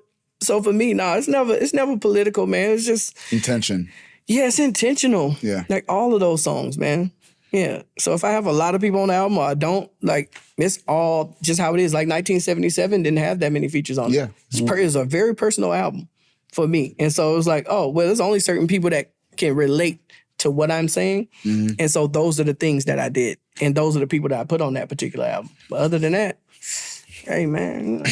for me, it's never political, man. It's just intention. Yeah, it's intentional. Yeah. Like all of those songs, man. Yeah. So if I have a lot of people on the album or I don't, like, it's all just how it is. Like 1977 didn't have that many features on it. Yeah. It's a very personal album for me. And so it was like, oh, well, there's only certain people that can relate to what I'm saying. And so those are the things that I did. And those are the people that I put on that particular album. But other than that, hey, man.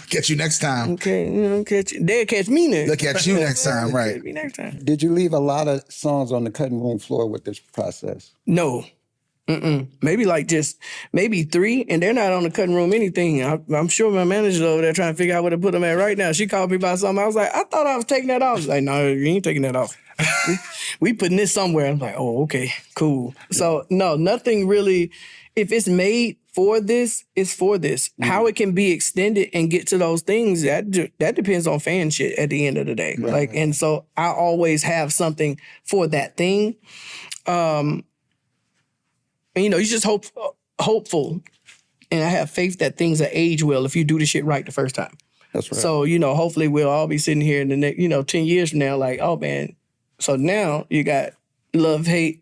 Catch you next time. Okay, they'll catch me next. They'll catch you next time, right. Catch me next time. Did you leave a lot of songs on the cutting room floor with this process? No. Maybe like just maybe 3, and they're not on the cutting room anything. I'm sure my manager's over there trying to figure out where to put them at right now. She called me about something. I was like, I thought I was taking that off. She's like, no, you ain't taking that off. we putting this somewhere. I'm like, oh, okay, cool. So no, nothing really. If it's made for this, it's for this. How it can be extended and get to those things, that depends on fan shit at the end of the day. Right. Like, and so I always have something for that thing. And, you know, you just hopeful, and I have faith that things will age well if you do the shit right the first time. That's right. So, you know, hopefully we'll all be sitting here in the next, 10 years from now, like, oh man. So now you got Love Hate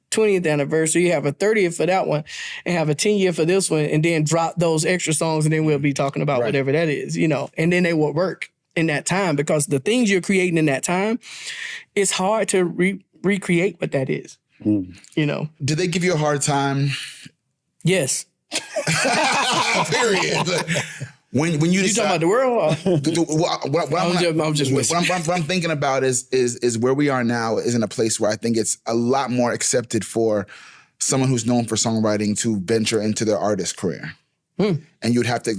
20th anniversary, you have a 30th for that one, and have a 10-year for this one, and then drop those extra songs, and then we'll be talking about whatever that is, and then they will work in that time, because the things you're creating in that time, it's hard to recreate what that is. Did they give you a hard time? Yes. Period. When you talking about the world? What I'm thinking about is where we are now is in a place where I think it's a lot more accepted for someone who's known for songwriting to venture into their artist career. And I'd have to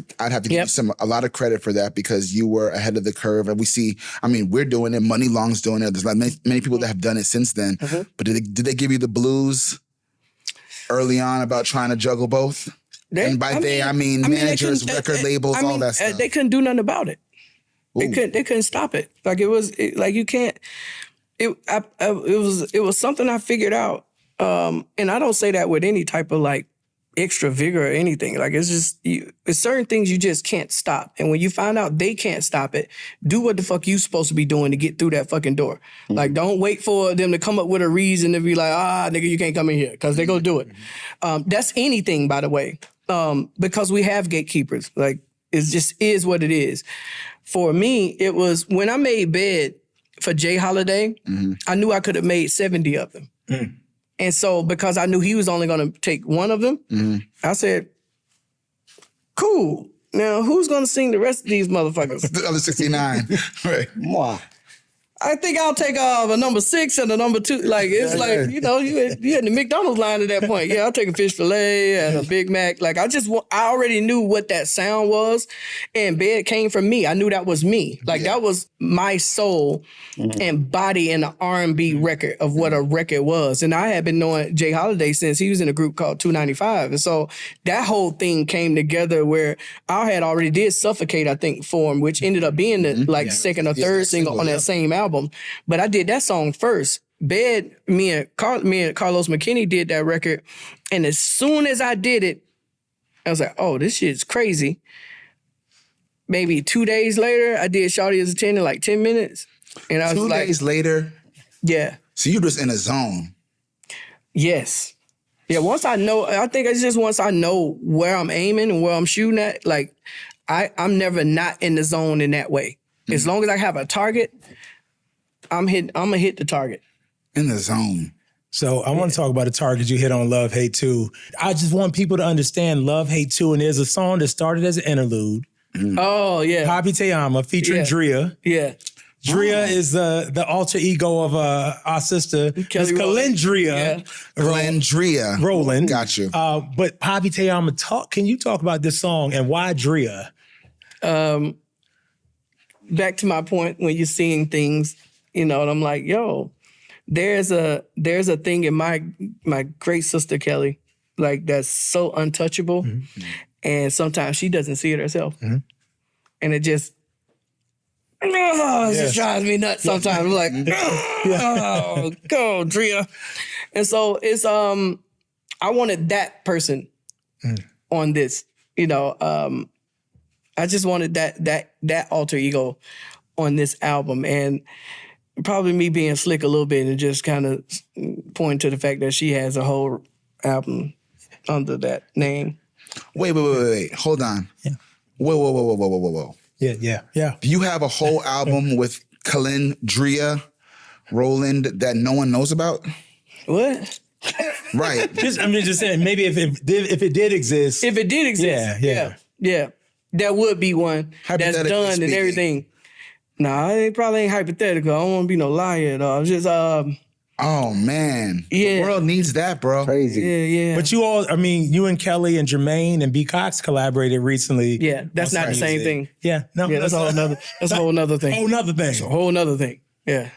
give you a lot of credit for that, because you were ahead of the curve. And we see, we're doing it. Money Long's doing it. There's like many people that have done it since then. But did they give you the blues early on about trying to juggle both? And by I mean managers, record labels, all that stuff. They couldn't do nothing about it. They couldn't stop it. Like you can't. It was something I figured out. And I don't say that with any type of like extra vigor or anything. Like, it's just, it's certain things you just can't stop. And when you find out they can't stop it, do what the fuck you supposed to be doing to get through that fucking door. Like, don't wait for them to come up with a reason to be like, nigga, you can't come in here, because they gonna do it. That's anything, by the way, because we have gatekeepers. Like, it just is what it is. For me, it was when I made Bed for Jay Holiday, I knew I could have made 70 of them. And so, because I knew he was only going to take one of them, I said, cool. Now, who's going to sing the rest of these motherfuckers? The other 69. Right. Moi. I think I'll take a number 6 and a number 2. Like, it's like, you had the McDonald's line at that point. Yeah, I'll take a fish fillet and a Big Mac. Like, I already knew what that sound was, and Bed came from me. I knew that was me. Like, that was my soul and body in an R&B record of what a record was. And I had been knowing Jay Holiday since he was in a group called 295. And so that whole thing came together where I had already did Suffocate, I think, for him, which ended up being the second or third single on that same album. But I did that song first. Bed, me and Carlos McKinney did that record. And as soon as I did it, I was like, oh, this shit's crazy. Maybe 2 days later, I did Shawty Is a 10 in like 10 minutes. And I was 2 days later? Yeah. So you just in a zone. Yes. Yeah, once I know, I think it's just once I know where I'm aiming and where I'm shooting at, like, I'm never not in the zone in that way. As long as I have a target, I'm gonna hit the target. In the zone. So I want to talk about the target you hit on Love, Hate 2. I just want people to understand Love, Hate 2, and there's a song that started as an interlude. Oh, yeah. Papi Te Ama featuring Dria. Yeah. Dria is the alter ego of our sister, Kelly Rowland. Rowland. Got you. But Papi Te Ama, can you talk about this song and why Dria? Back to my point, when you're seeing things, and I'm like, yo, there's a thing in my great sister Kelly, like, that's so untouchable, and sometimes she doesn't see it herself, and it just just drives me nuts sometimes. I'm like, oh, go Dria, and so it's I wanted that person on this, I just wanted that alter ego on this album, and probably me being slick a little bit and just kind of point to the fact that she has a whole album under that name. Wait. Hold on. Yeah. Whoa. Yeah. Do you have a whole album with Kelly Rowland that no one knows about? What? Right. I'm just saying, maybe if it did exist. If it did exist. Yeah. That would be one that's done and everything. Nah, it probably ain't hypothetical. I don't want to be no liar, though. It's just, Oh man, Yeah. the world needs that, bro. Crazy. Yeah. But you all, I mean, you and Kelly and Jermaine and B. Cox collaborated recently. Yeah, that's on not the some same music. thing. Yeah, no, Yeah, that's a whole nother. That's a whole nother thing. whole nother thing. It's a whole nother thing. Yeah.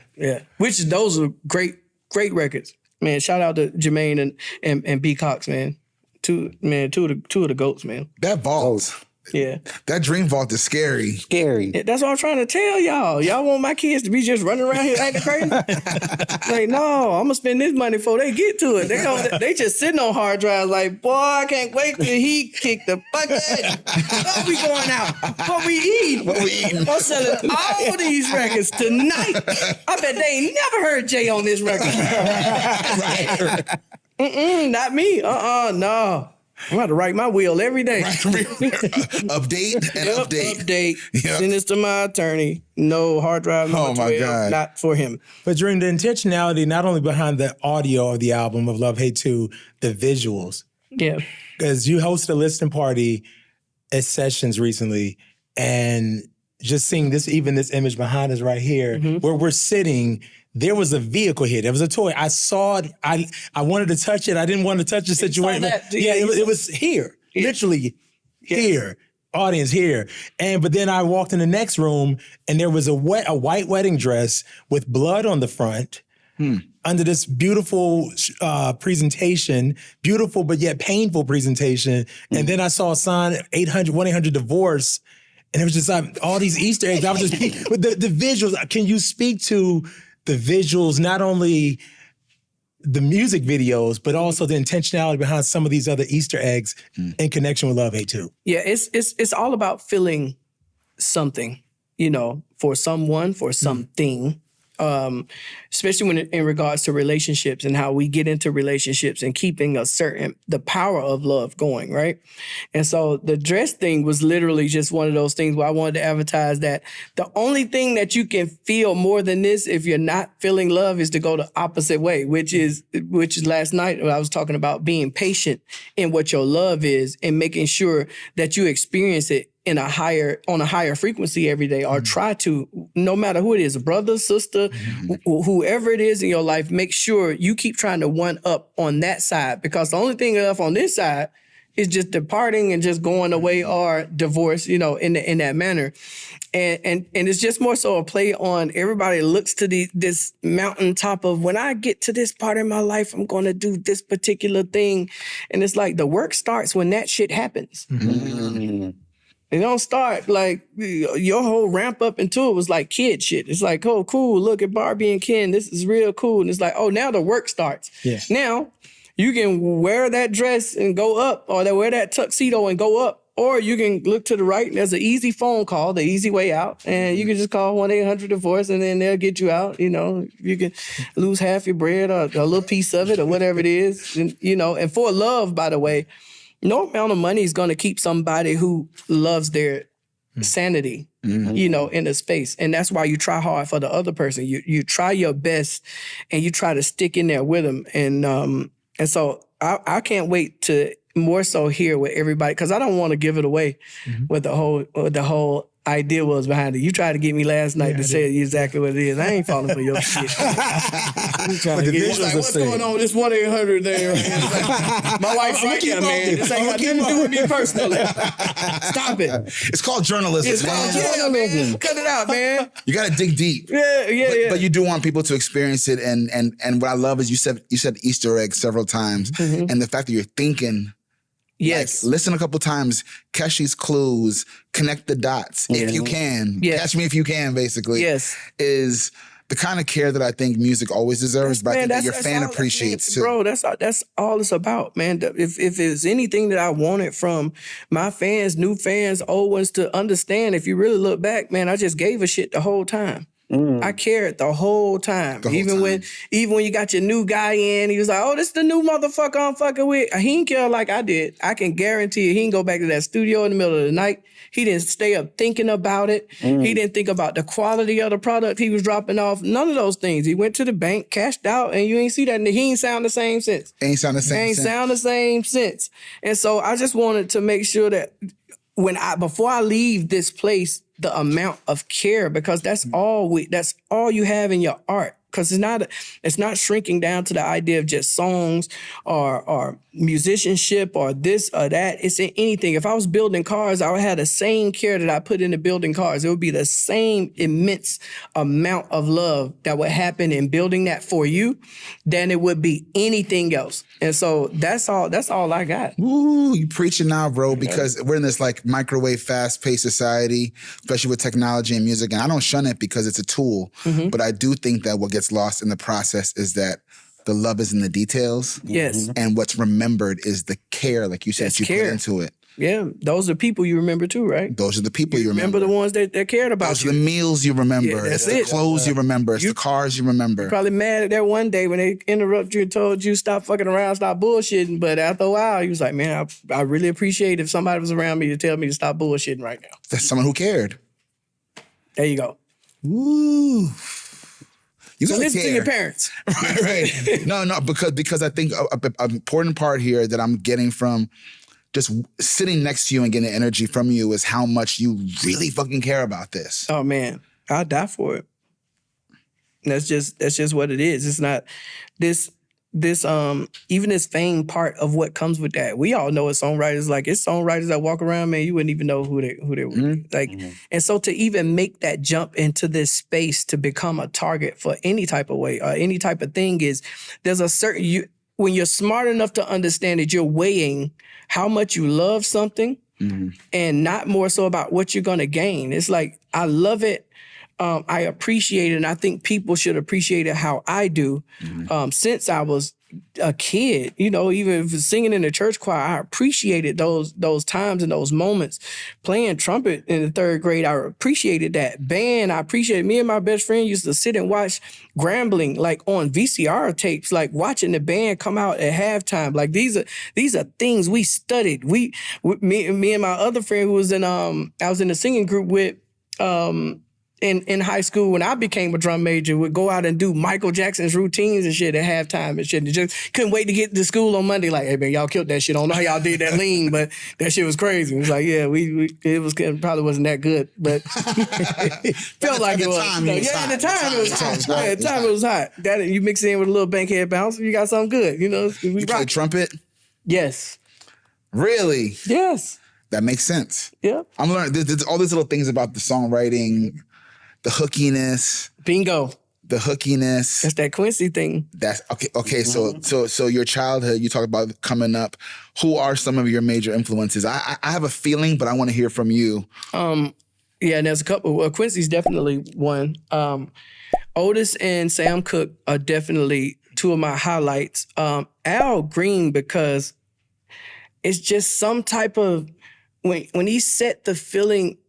Which those are great records, man. Shout out to Jermaine and B. Cox, man. Two of the goats, man. That vault. Yeah. That dream vault is scary. Scary. Yeah, that's what I'm trying to tell y'all. Y'all want my kids to be just running around here acting crazy? Like, no, I'm gonna spend this money before they get to it. They just sitting on hard drives like, boy, I can't wait till he kick the bucket. What we going out? What we eating? I'm selling all these records tonight. I bet they ain't never heard Jay on this record. Not me. No. I'm about to write my will every day. Update and update. Yep. Send this to my attorney. No hard drive number 12, God. not for him. But during the intentionality, not only behind the audio of the album of Love, Hate 2, the visuals. Yeah. Because you hosted a listening party at Sessions recently, and just seeing this image behind us right here, where we're sitting, there was a vehicle here. There was a toy. I saw it. I wanted to touch it. I didn't want to touch the situation. It was here, literally here, audience here. But then I walked in the next room, and there was a white wedding dress with blood on the front. Under this beautiful presentation, beautiful but yet painful presentation. And then I saw a sign, 1-800-DIVORCE. And it was just like all these Easter eggs. I was just, but the visuals, can you speak to the visuals, not only the music videos, but also the intentionality behind some of these other Easter eggs in connection with Love, Hate 2? Yeah, it's all about feeling something, for someone, for something. Especially when in regards to relationships and how we get into relationships and keeping the power of love going, right? And so the dress thing was literally just one of those things where I wanted to advertise that the only thing that you can feel more than this if you're not feeling love is to go the opposite way, which is last night I was talking about being patient in what your love is and making sure that you experience it on a higher frequency every day, or try to, no matter who it is, a brother, sister, whoever it is in your life, make sure you keep trying to one up on that side, because the only thing left on this side is just departing and just going away or divorce, in that manner. And it's just more so a play on everybody looks to this mountaintop of, when I get to this part in my life, I'm going to do this particular thing. And it's like the work starts when that shit happens. It don't start like your whole ramp up into it was like kid shit. It's like, oh, cool. Look at Barbie and Ken. This is real cool. And it's like, oh, now the work starts. Yeah. Now you can wear that dress and go up, or wear that tuxedo and go up, or you can look to the right and there's an easy phone call, the easy way out. And you can just call 1-800-DIVORCE and then they'll get you out. You can lose half your bread or a little piece of it or whatever it is. And, and for love, by the way, no amount of money is going to keep somebody who loves their sanity, in a space. And that's why you try hard for the other person. You try your best and you try to stick in there with them. And so I can't wait to more so hear what everybody, because I don't want to give it away what the whole idea was behind it. You tried to get me last night to say exactly what it is. I ain't falling for your shit. You trying to get like, what's going on with this 1-800 thing? Right? My wife's like, yeah, man, this ain't got nothing to do with me personally. Stop it. It's called journalism. It's called journalism. Cut it out, man. You got to dig deep. Yeah. But you do want people to experience it. And what I love is you said Easter egg several times. And the fact that you're thinking, yes, like, listen a couple times, catch these clues, connect the dots if you can. Yes. Catch me if you can, basically. Yes. Is the kind of care that I think music always deserves, but I think that your fan appreciates too. Bro, that's all it's about, man. If there's anything that I wanted from my fans, new fans, old ones, to understand, if you really look back, man, I just gave a shit the whole time. I cared the whole time. Even when you got your new guy in, he was like, oh, this is the new motherfucker I'm fucking with. He didn't care like I did. I can guarantee you, he didn't go back to that studio in the middle of the night. He didn't stay up thinking about it. He didn't think about the quality of the product he was dropping off. None of those things. He went to the bank, cashed out, and you ain't see that. He ain't sound the same since. Ain't sound the same since. And so I just wanted to make sure that before I leave this place, the amount of care, because that's all you have in your art because it's not shrinking down to the idea of just songs or musicianship or this or that. It's in anything. If I was building cars, I would have the same care that I put into building cars. It would be the same immense amount of love that would happen in building that for you than it would be anything else. And so that's all I got. Ooh, you preaching now, bro, because we're in this like microwave, fast-paced society, especially with technology and music. And I don't shun it because it's a tool. Mm-hmm. But I do think that what gets lost in the process is that the love is in the details. Yes. And what's remembered is the care, like you said, That's you care. put into it. Yeah, those are people you remember too, right? Those are the people you remember. Remember the ones that cared about Those you. are the meals you remember. Yeah, it's the clothes you remember. It's the cars you remember. You're probably mad at that one day when they interrupted you and told you stop fucking around, stop bullshitting. But after a while, you was like, man, I really appreciate if somebody was around me to tell me to stop bullshitting right now. That's someone who cared. There you go. Ooh. You so listen to your parents. right. No, because I think an important part here that I'm getting from just sitting next to you and getting energy from you is how much you really fucking care about this. Oh man, I'd die for it. That's just what it is. It's not this even this fame part of what comes with that. We all know what songwriters like. It's songwriters that walk around, man, you wouldn't even know who they were. Like, and so to even make that jump into this space to become a target for any type of way or any type of thing is there's a certain when you're smart enough to understand that you're weighing how much you love something and not more so about what you're going to gain. It's like, I love it. I appreciate it. And I think people should appreciate it how I do. Since I was a kid, even if singing in the church choir, I appreciated those times and those moments. Playing trumpet in the 3rd grade, I appreciated that. Band, I appreciated. Me and my best friend used to sit and watch Grambling, like on VCR tapes, like watching the band come out at halftime. Like these are things we studied. Me and my other friend who was I was in a singing group with, in high school when I became a drum major, would go out and do Michael Jackson's routines and shit at halftime and shit. And just couldn't wait to get to school on Monday. Like, hey man, y'all killed that shit. I don't know how y'all did that lean, but that shit was crazy. It was like, yeah, it probably wasn't that good, but felt like it was. At the time it was hot. At the time it was hot. That you mix it in with a little bankhead bounce, you got something good. You play trumpet? Yes. Really? Yes. That makes sense. Yeah. I'm learning. There's all these little things about the songwriting. The hookiness. Bingo. The hookiness. That's that Quincy thing. That's okay. Okay, so your childhood, you talk about coming up. Who are some of your major influences? I have a feeling, but I want to hear from you. Yeah, and there's a couple. Well, Quincy's definitely one. Otis and Sam Cooke are definitely two of my highlights. Al Green, because it's just some type of when he set the feeling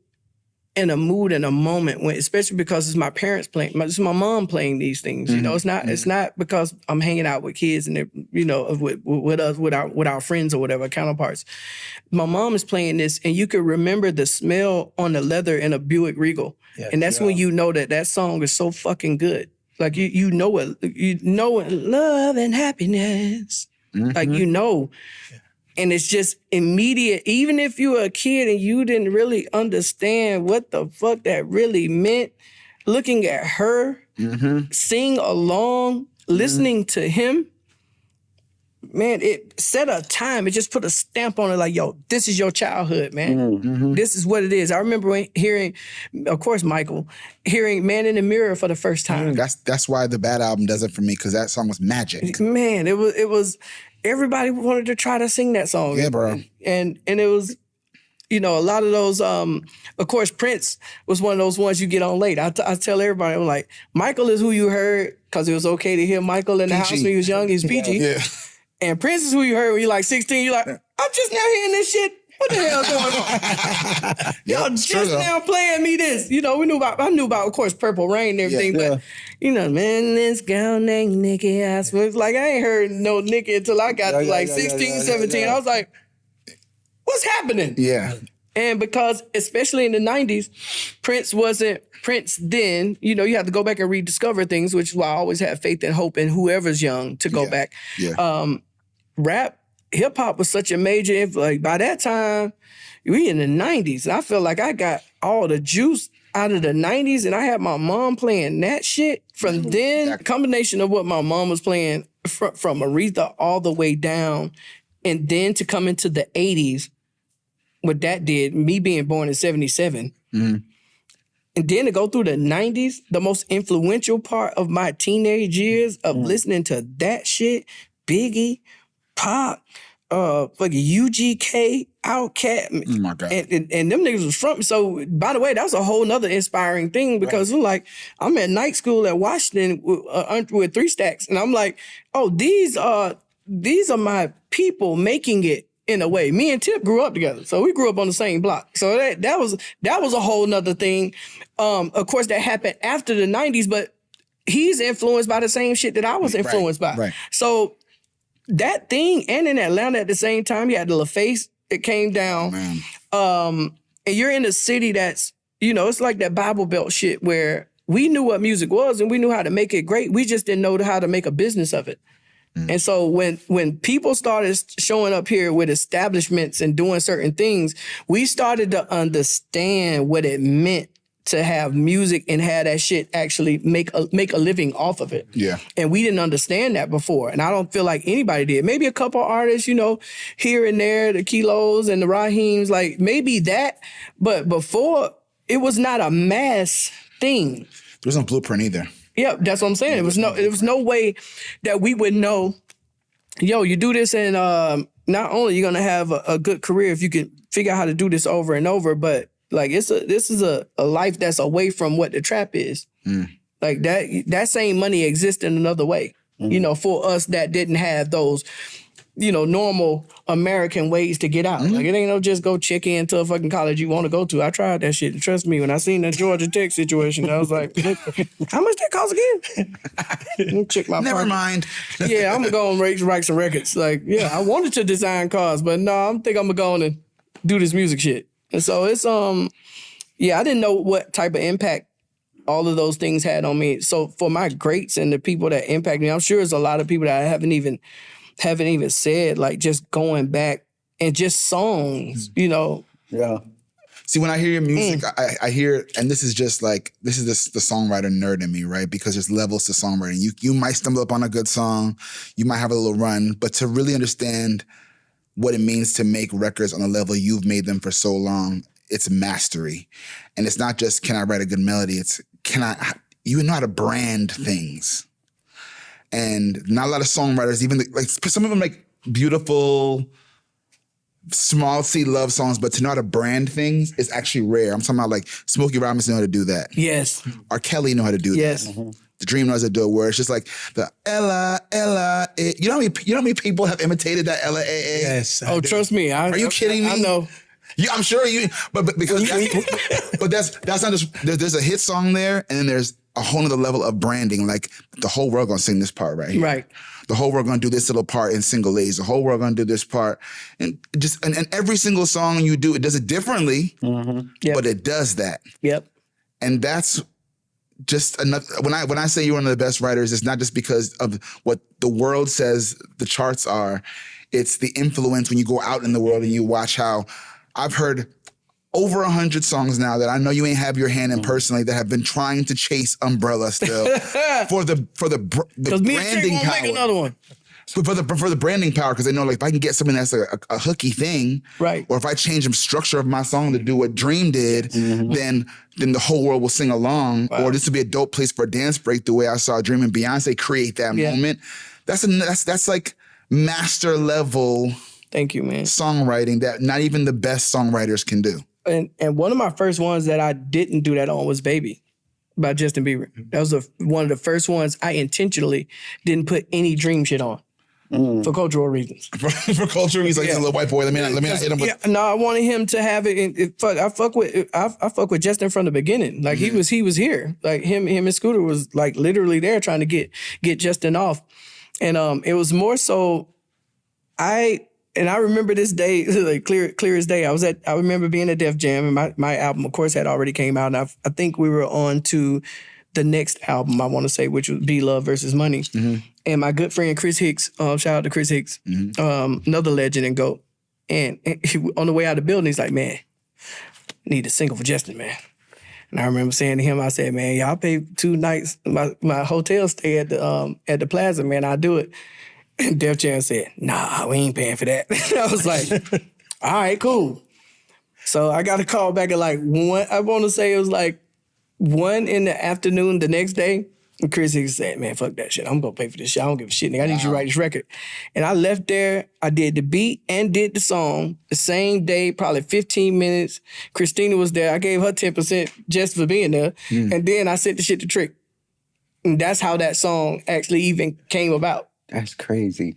in a mood and a moment, especially because it's my parents playing, it's my mom playing these things. It's not because I'm hanging out with kids and with us with our friends or whatever counterparts. My mom is playing this, and you can remember the smell on the leather in a Buick Regal, and that's when you know that song is so fucking good. Like you know it, love and happiness, like . And it's just immediate. Even if you were a kid and you didn't really understand what the fuck that really meant, looking at her, sing along, listening to him, man, it set a time. It just put a stamp on it like, yo, this is your childhood, man. This is what it is. I remember hearing, of course, Michael, hearing Man in the Mirror for the first time. That's why the Bad album does it for me, because that song was magic. Man, it was everybody wanted to try to sing that song. Yeah, bro. And it was, a lot of those, of course, Prince was one of those ones you get on late. I tell everybody, I'm like, Michael is who you heard because it was okay to hear Michael in the house when he was young. He was PG. Yeah. And Prince is who you heard when you're like 16. You're like, I'm just now hearing this shit. What the hell going on? Y'all just now playing me this. I knew about, of course, Purple Rain and everything, but, man, this girl named Nicki, I swear, it's like, I ain't heard no Nicki until I got to 16, 17. I was like, what's happening? Yeah. And because, especially in the 90s, Prince wasn't Prince then. You have to go back and rediscover things, which is why I always have faith and hope in whoever's young to go back. Yeah. Rap hip hop was such a major influence. Like by that time, we in the 90s. I feel like I got all the juice out of the 90s, and I had my mom playing that shit. From then, a combination of what my mom was playing from Aretha all the way down, and then to come into the 80s, what that did, me being born in 77, and then to go through the 90s, the most influential part of my teenage years of listening to that shit, Biggie, Pop, fucking UGK, Outkast. Oh my God. And them niggas was from. So, by the way, that was a whole nother inspiring thing because like, I'm at night school at Washington with 3 Stacks. And I'm like, oh, these are my people making it in a way. Me and Tip grew up together. So we grew up on the same block. So that was a whole nother thing. Of course, that happened after the 90s, but he's influenced by the same shit that I was influenced by. Right. So that thing, and in Atlanta at the same time, you had the LaFace that came down. And you're in a city that's, it's like that Bible Belt shit where we knew what music was and we knew how to make it great. We just didn't know how to make a business of it. And so when people started showing up here with establishments and doing certain things, we started to understand what it meant to have music and have that shit actually make a living off of it. Yeah. And we didn't understand that before. And I don't feel like anybody did. Maybe a couple artists, here and there, the Kilos and the Raheems, like maybe that. But before, it was not a mass thing. There was no blueprint either. Yeah, that's what I'm saying. It was no way that we would know, you do this and not only you're gonna have a good career if you can figure out how to do this over and over, but like this is a life that's away from what the trap is. Like that same money exists in another way. For us that didn't have those, normal American ways to get out. Like it ain't no just go check into a fucking college you want to go to. I tried that shit. And trust me, when I seen the Georgia Tech situation, I was like, how much that cost again? Check my Never mind. Yeah, I'm gonna go and write some records. Like, yeah, I wanted to design cars, but no, I think I'm gonna go on and do this music shit. And so it's I didn't know what type of impact all of those things had on me. So for my greats and the people that impact me, I'm sure there's a lot of people that I haven't even said, like just going back and just songs, Yeah. See, when I hear your music, I hear, and this is the songwriter nerd in me, right? Because there's levels to songwriting. You might stumble up on a good song, you might have a little run, but to really understand what it means to make records on the level you've made them for so long, it's mastery. And it's not just, can I write a good melody? It's, you know how to brand things. And not a lot of songwriters, even like some of them make beautiful, small C love songs, but to know how to brand things is actually rare. I'm talking about like Smokey Robinson know how to do that. Yes. Or Kelly know how to do that. Yes. The Dream knows how to do it, where it's just like the Ella, you know how many people have imitated that Ella, Yes. Oh, trust me. Are you kidding me? I know. Yeah, I'm sure you, but because that's not just, there's a hit song there, and then there's a whole nother level of branding. Like the whole world gonna sing this part right here. Right. The whole world gonna do this little part in single A's. The whole world gonna do this part, and just and every single song you do, it does it differently, but it does that. Yep. And that's just another. When I say you're one of the best writers, it's not just because of what the world says the charts are. It's the influence when you go out in the world and you watch how. I've heard over 100 songs now that I know you ain't have your hand in personally that have been trying to chase Umbrella still for the branding power. Make another one. For the branding power, because they know like if I can get something that's a hooky thing, right? Or if I change the structure of my song to do what Dream did, then the whole world will sing along. Wow. Or this would be a dope place for a dance break. The way I saw Dream and Beyonce create that moment. That's like master level. Thank you, man. Songwriting that not even the best songwriters can do. And one of my first ones that I didn't do that on was Baby by Justin Bieber. That was one of the first ones I intentionally didn't put any Dream shit on for cultural reasons. For cultural reasons, like he's a little white boy. Let me not hit him with. Yeah, no, I wanted him to have it. I fuck with Justin from the beginning. Like he was here. Like him and Scooter was like literally there trying to get Justin off, and it was more so And I remember this day, like clear as day. I remember being at Def Jam, and my album, of course, had already came out. And I think we were on to the next album, I want to say, which would be Love versus Money. And my good friend Chris Hicks, shout out to Chris Hicks, another legend and GOAT. And he, on the way out of the building, he's like, man, need a single for Justin, man. And I remember saying to him, I said, man, y'all pay 2 nights, my hotel stay at the Plaza, man, I'll do it. And Def Jam said, nah, we ain't paying for that. I was like, all right, cool. So I got a call back at like 1, I want to say it was like 1 in the afternoon the next day. And Chris Hicks said, man, fuck that shit. I'm going to pay for this shit. I don't give a shit, nigga. I need you to write this record. And I left there. I did the beat and did the song the same day, probably 15 minutes. Christina was there. I gave her 10% just for being there. And then I sent the shit to Trick. And that's how that song actually even came about. That's crazy.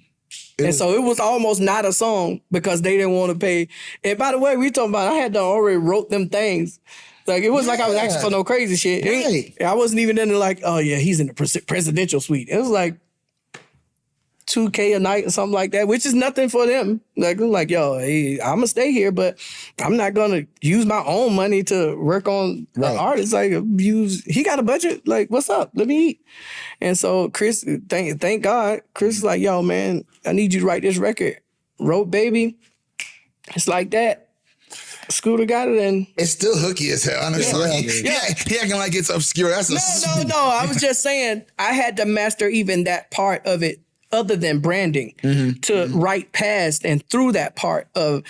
And so it was almost not a song because they didn't want to pay. And by the way, we talking about, I had to already wrote them things. Like, it was like I was asking for no crazy shit. Right. I wasn't even in the like, oh yeah, he's in the presidential suite. It was like $2K a night or something like that, which is nothing for them. Like, I'm like, yo, hey, I'm gonna stay here, but I'm not gonna use my own money to work on the artist. Like, he got a budget. Like, what's up? Let me eat. And so Chris, thank God, Chris is like, yo, man, I need you to write this record. Wrote Baby. It's like that. Scooter got it, and it's still hooky as hell, honestly. He acting like it's obscure. That's no. I was just saying I had to master even that part of it, other than branding, to write past and through that part of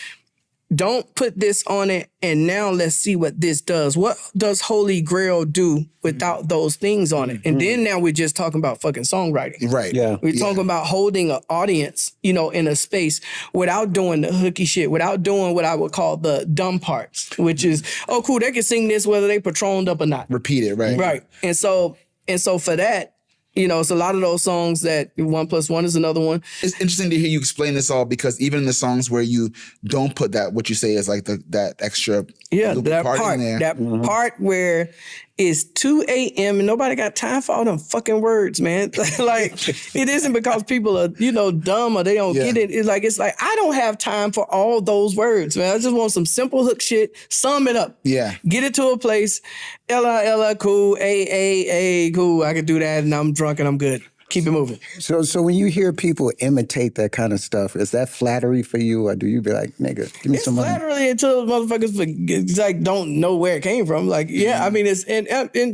don't put this on it, and now let's see what this does. What does Holy Grail do without those things on it? And then now we're just talking about fucking songwriting. Right. Yeah. We're talking about holding an audience, in a space without doing the hooky shit, without doing what I would call the dumb parts, which is, oh, cool, they can sing this whether they patroned up or not. Repeat it, right? Right. And so for that, it's a lot of those songs that 1 + 1 is another one. It's interesting to hear you explain this all, because even in the songs where you don't put that, what you say is like that extra that part in there. That part where it's 2 a.m. and nobody got time for all them fucking words, man. Like, it isn't because people are, dumb or they don't get it. It's like, I don't have time for all those words, man. I just want some simple hook shit, sum it up. Yeah. Get it to a place. Ella, cool. A, cool. I can do that, and I'm drunk and I'm good. Keep it moving. So when you hear people imitate that kind of stuff, is that flattery for you, or do you be like, nigga, give me some money? It's flattery until motherfuckers like don't know where it came from. Like, I mean, it's and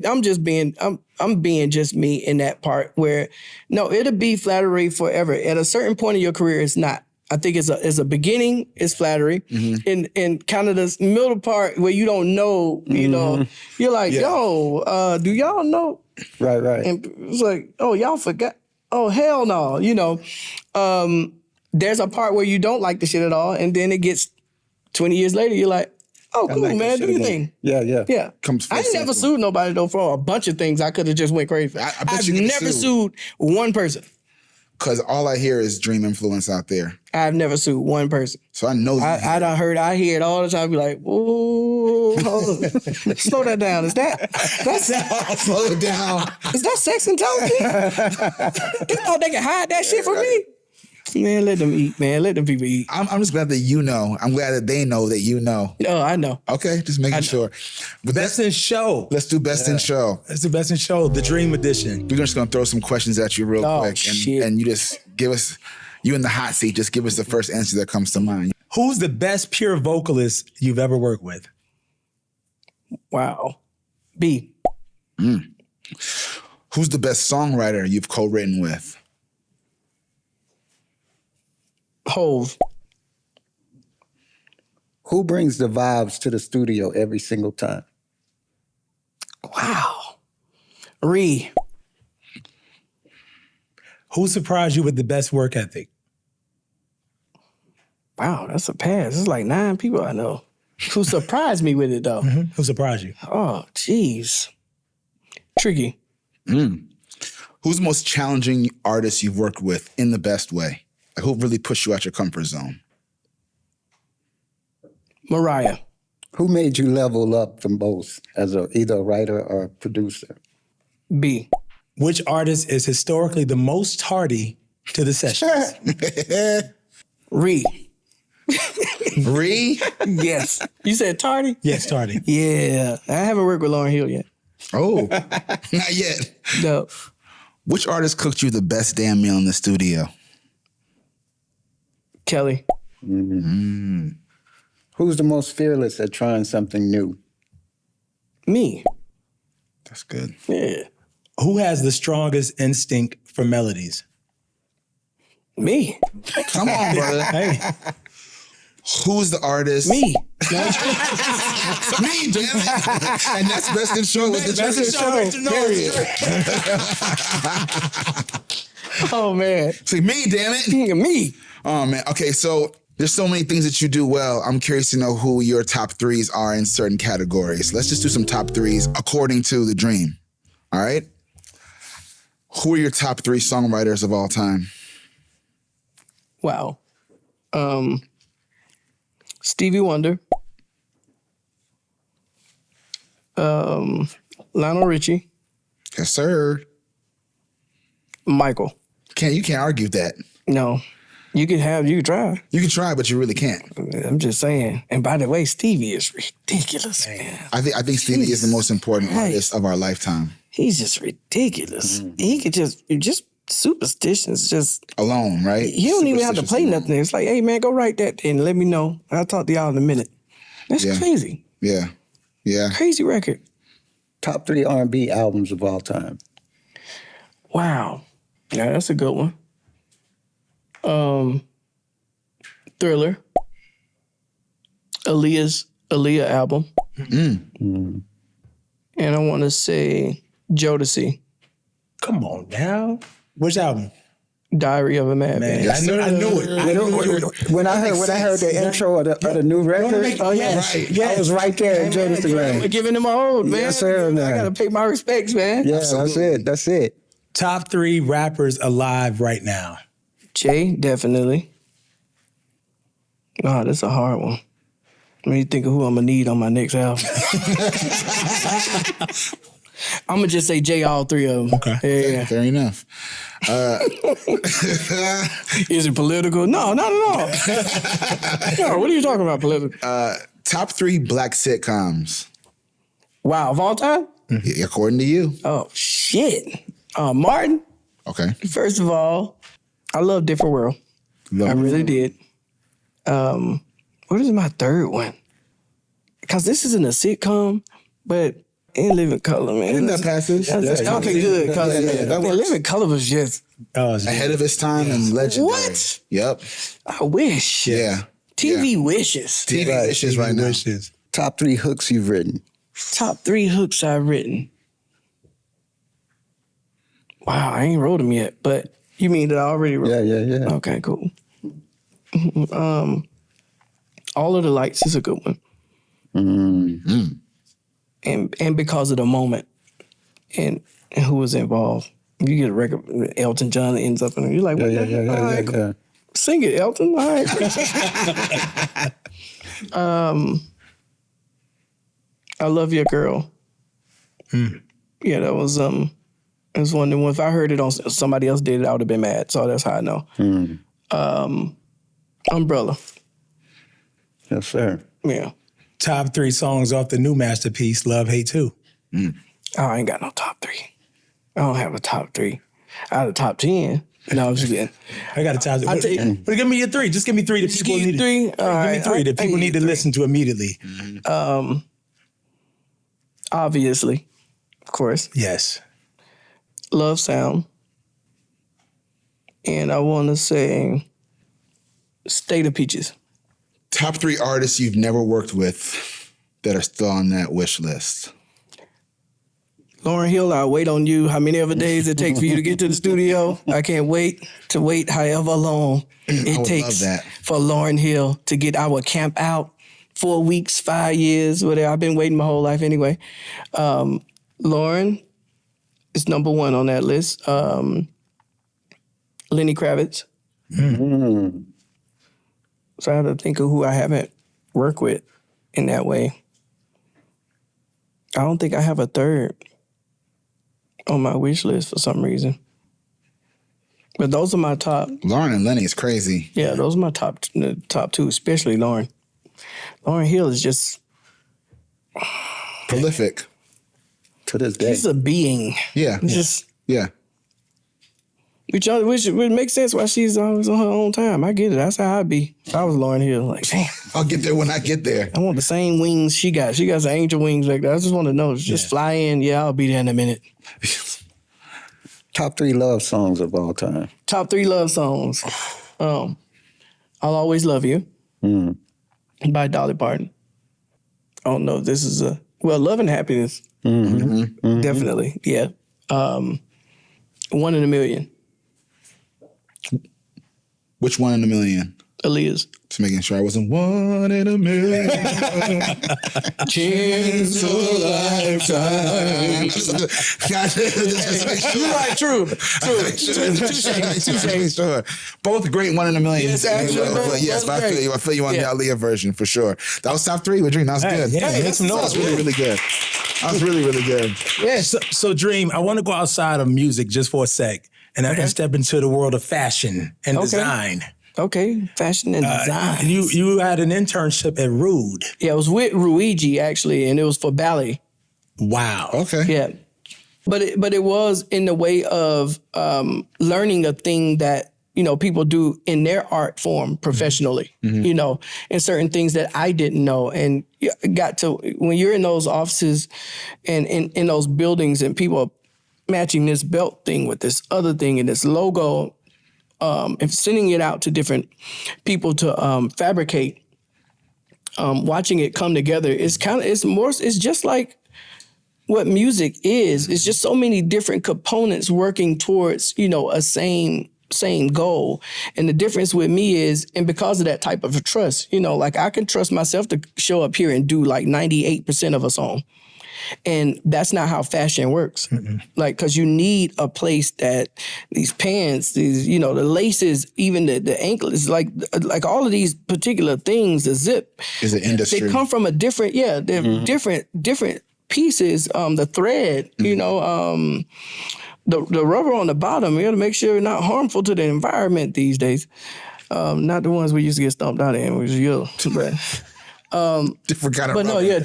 I'm just being I'm being just me in that part where no, it'll be flattery forever. At a certain point in your career, it's not. I think it's a beginning, it's flattery. In kind of this middle part where you don't know, you're like, yo, do y'all know? Right. And it's like, oh, y'all forgot. Oh, hell no. There's a part where you don't like the shit at all, and then it gets 20 years later, you're like, oh, cool, man, do your thing. Yeah. I ain't never sued nobody, though, for a bunch of things I could have just went crazy. I've never sued one person. Because all I hear is Dream influence out there. I've never sued one person. So I know I hear it all the time. I be like, whoa, slow that down. That's slow it down. Is that sex intelligence? They thought they could hide that shit from me? Man, let them eat, man. Let them people eat. I'm just glad that you know. I'm glad that they know that you know. Oh, I know. Okay, just making sure. But Best in show. Let's do best in show. Let's do best in show, the Dream Edition. We're just going to throw some questions at you real quick. And you just give us, you in the hot seat, just give us the first answer that comes to mind. Who's the best pure vocalist you've ever worked with? Wow. B. Who's the best songwriter you've co-written with? Hove. Who brings the vibes to the studio every single time? Wow. Ree. Who surprised you with the best work ethic? Wow, that's a pass. It's like 9 people I know. Who surprised me with it, though? Who surprised you? Oh, jeez. Tricky. Who's the most challenging artist you've worked with in the best way? Like, who really pushed you out your comfort zone? Mariah. Who made you level up the most as either a writer or a producer? B. Which artist is historically the most tardy to the sessions? Ree. Ree? Yes. You said tardy? Yes, tardy. Yeah. I haven't worked with Lauryn Hill yet. Oh, not yet. No. Which artist cooked you the best damn meal in the studio? Kelly. Who's the most fearless at trying something new? Me. That's good. Yeah. Who has the strongest instinct for melodies? Me. Come on, brother. Hey, Who's the artist? Me. Me, damn it. And that's Best in Show with the Best in Show. Period. Oh, man. See, me, damn it. Me. Oh, man. Okay, so there's so many things that you do well. I'm curious to know who your top threes are in certain categories. Let's just do some top threes according to the dream. All right? Who are your top 3 songwriters of all time? Wow. Stevie Wonder. Lionel Richie. Yes, sir. Michael. You can't argue that. No. You can try. You can try, but you really can't. I'm just saying. And by the way, Stevie is ridiculous, man. I think Stevie is the most important artist of our lifetime. He's just ridiculous. He could just superstitions just alone, right? You don't even have to play nothing. It's like, hey man, go write that and let me know. I'll talk to y'all in a minute. That's crazy. Yeah. Yeah. Crazy record. Top 3 R&B albums of all time. Wow. Yeah, that's a good one. Thriller. Aaliyah album. And I want to say Jodeci. Come on now. Which album? Diary of a Madman. Yes, I knew it. When I heard the intro of the new record, oh yeah, right. I was right there in Jodeci Land. We're giving them a hold, man. Yes, sir, man. I gotta pay my respects, man. Yeah, that's it. Top 3 rappers alive right now. Jay, definitely. Oh, that's a hard one. Let me think of who I'm gonna need on my next album. I'm gonna just say Jay, all 3 of them. Okay. Yeah. Fair enough. Is it political? No, not at all. No, what are you talking about, political? Top 3 black sitcoms. Wow, of all time? According to you. Oh, shit. Martin. Okay. First of all, I love Different World. I really did. What is my third one? Because this isn't a sitcom, but In Living Color, man. That passes. That's okay, good. Living Color was just ahead of its time and legendary. What? Yep. I wish. Yeah. TV wishes. TV wishes right now. Top 3 hooks you've written. Top 3 hooks I've written. Wow, I ain't wrote them yet, but you mean that I already wrote? Yeah. Okay, cool. All of the Lights is a good one. And because of the moment and who was involved. You get a record, Elton John ends up in it. You're like, what? Yeah. Sing it, Elton. All right. I Love Your Girl. Yeah, that was it was one that if I heard it on somebody else did it, I would have been mad. So that's how I know. Umbrella. Yes, sir. Yeah. Top 3 songs off the new masterpiece, Love, Hate 2. Oh, I ain't got no top 3. I don't have a top 3. I had a top 10. No, I'm just kidding. I got a top 3. But give me your 3. Just give me 3 that people need. 3? All right. Give me 3 that people need to listen to immediately. Obviously, of course. Yes. Love Sound. And I want to say State of Peaches. Top 3 artists you've never worked with that are still on that wish list. Lauryn Hill, I'll wait on you. How many other days it takes for you to get to the studio? I can't wait however long it takes for Lauryn Hill to get our camp out. 4 weeks, 5 years, whatever. I've been waiting my whole life anyway. Lauryn is number 1 on that list. Lenny Kravitz. So I have to think of who I haven't worked with in that way. I don't think I have a third on my wish list for some reason. But those are my top. Lauryn and Lenny is crazy. Yeah, those are my top 2, especially Lauryn. Lauryn Hill is just prolific. To this day. She's a being. Yeah. It's just Yeah. which would make sense why she's always on her own time. I get it. That's how I'd be. If I was Lauryn Hill, like, damn. I'll get there when I get there. I want the same wings she got. She got some angel wings like that. I just want to know. Just fly in. Yeah, I'll be there in a minute. Top 3 love songs of all time. Top 3 love songs. I'll Always Love You by Dolly Parton. I don't know if this is Love and Happiness. Definitely. Yeah. 1 in a Million. Which 1 in a million? Aaliyah's. Just making sure I wasn't 1 in a million. Chance of a lifetime. You're right, true. Sure. Both great 1 in a million. Yes, actually, but yes, I feel you on the Aaliyah version for sure. That was top 3 with Dream. That was good. Yeah, That was really, really good. That was really, really good. Yes. So Dream, I want to go outside of music just for a sec and step into the world of fashion and design. Okay, fashion and design. You had an internship at Rude. Yeah, it was with Ruigi actually, and it was for ballet. Wow. Okay. Yeah, but it was in the way of learning a thing that people do in their art form professionally. And certain things that I didn't know, and got to when you're in those offices and in those buildings, and people are matching this belt thing with this other thing and this logo. And sending it out to different people to fabricate, watching it come together, it's just like what music is. It's just so many different components working towards, a same goal. And the difference with me is, and because of that type of trust, like I can trust myself to show up here and do like 98% of a song. And that's not how fashion works. Like, because you need a place that these pants, these, the laces, even the ankle, is like all of these particular things, the zip. Is an industry. They come from a different, they're different pieces. The thread, the rubber on the bottom, you got to make sure it's not harmful to the environment these days. Not the ones we used to get stomped out in, which is yellow. Different kind of but rubber. no,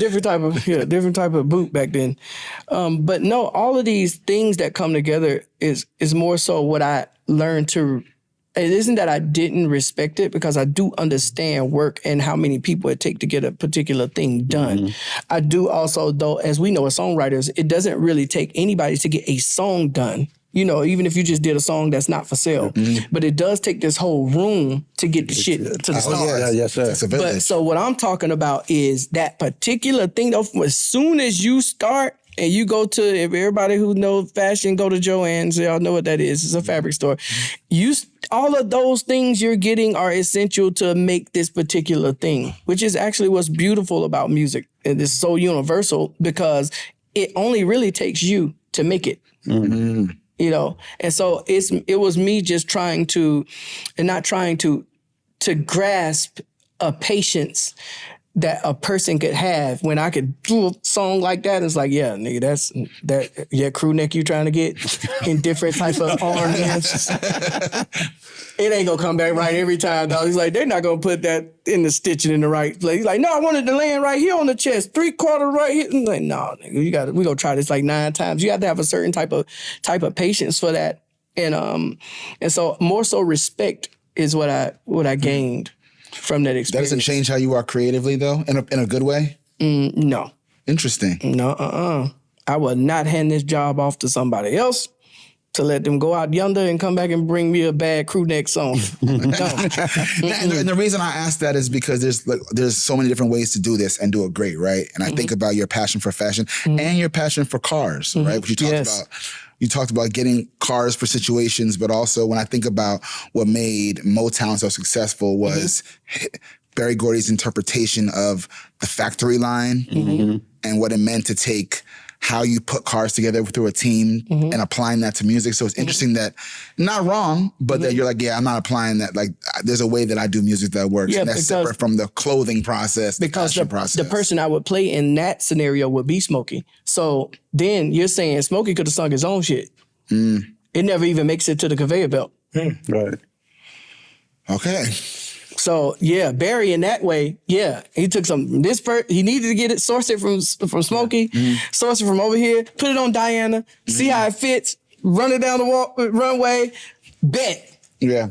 different type of boot back then. But no, all of these things that come together is more so what I learned to. It isn't that I didn't respect it, because I do understand work and how many people it take to get a particular thing done. I do also, though, as we know as songwriters, it doesn't really take anybody to get a song done. Even if you just did a song that's not for sale. But it does take this whole room to get the shit to the stars. Yes, sir. It's a village. But so what I'm talking about is that particular thing, though, as soon as you start and you go to, if everybody who knows fashion, go to Joann's, y'all know what that is. It's a fabric store. All of those things you're getting are essential to make this particular thing, which is actually what's beautiful about music. And it's so universal because it only really takes you to make it. And so it was me just trying to grasp a patience that a person could have when I could do a song like that. It's like, yeah, nigga, crew neck you trying to get in different type of ornaments. It ain't gonna come back right every time, though. He's like, they're not gonna put that in the stitching in the right place. He's like, no, I wanted to land right here on the chest, 3/4 right here. I'm like, no, nigga, we gonna try this like 9 times. You have to have a certain type of patience for that. And so more so respect is what I gained from that experience. That doesn't change how you are creatively, though, in a good way? No. Interesting. No, I will not hand this job off to somebody else to let them go out yonder and come back and bring me a bad crew neck song. And the reason I ask that is because there's so many different ways to do this and do it great, right? And I think about your passion for fashion and your passion for cars, right? Which you talked about. You talked about getting cars for situations, but also when I think about what made Motown so successful was Berry Gordy's interpretation of the factory line and what it meant to take how you put cars together through a team and applying that to music. So it's interesting that, not wrong, but that you're like, yeah, I'm not applying that. Like, there's a way that I do music that works. And that's separate from the clothing process, because the process. The person I would play in that scenario would be Smokey. So then you're saying Smokey could have sung his own shit. It never even makes it to the conveyor belt. Right. Okay. So yeah, Barry in that way, yeah, he took some he needed to get it, source it from Smokey, source it from over here, put it on Diana, see how it fits, run it down the runway, bet,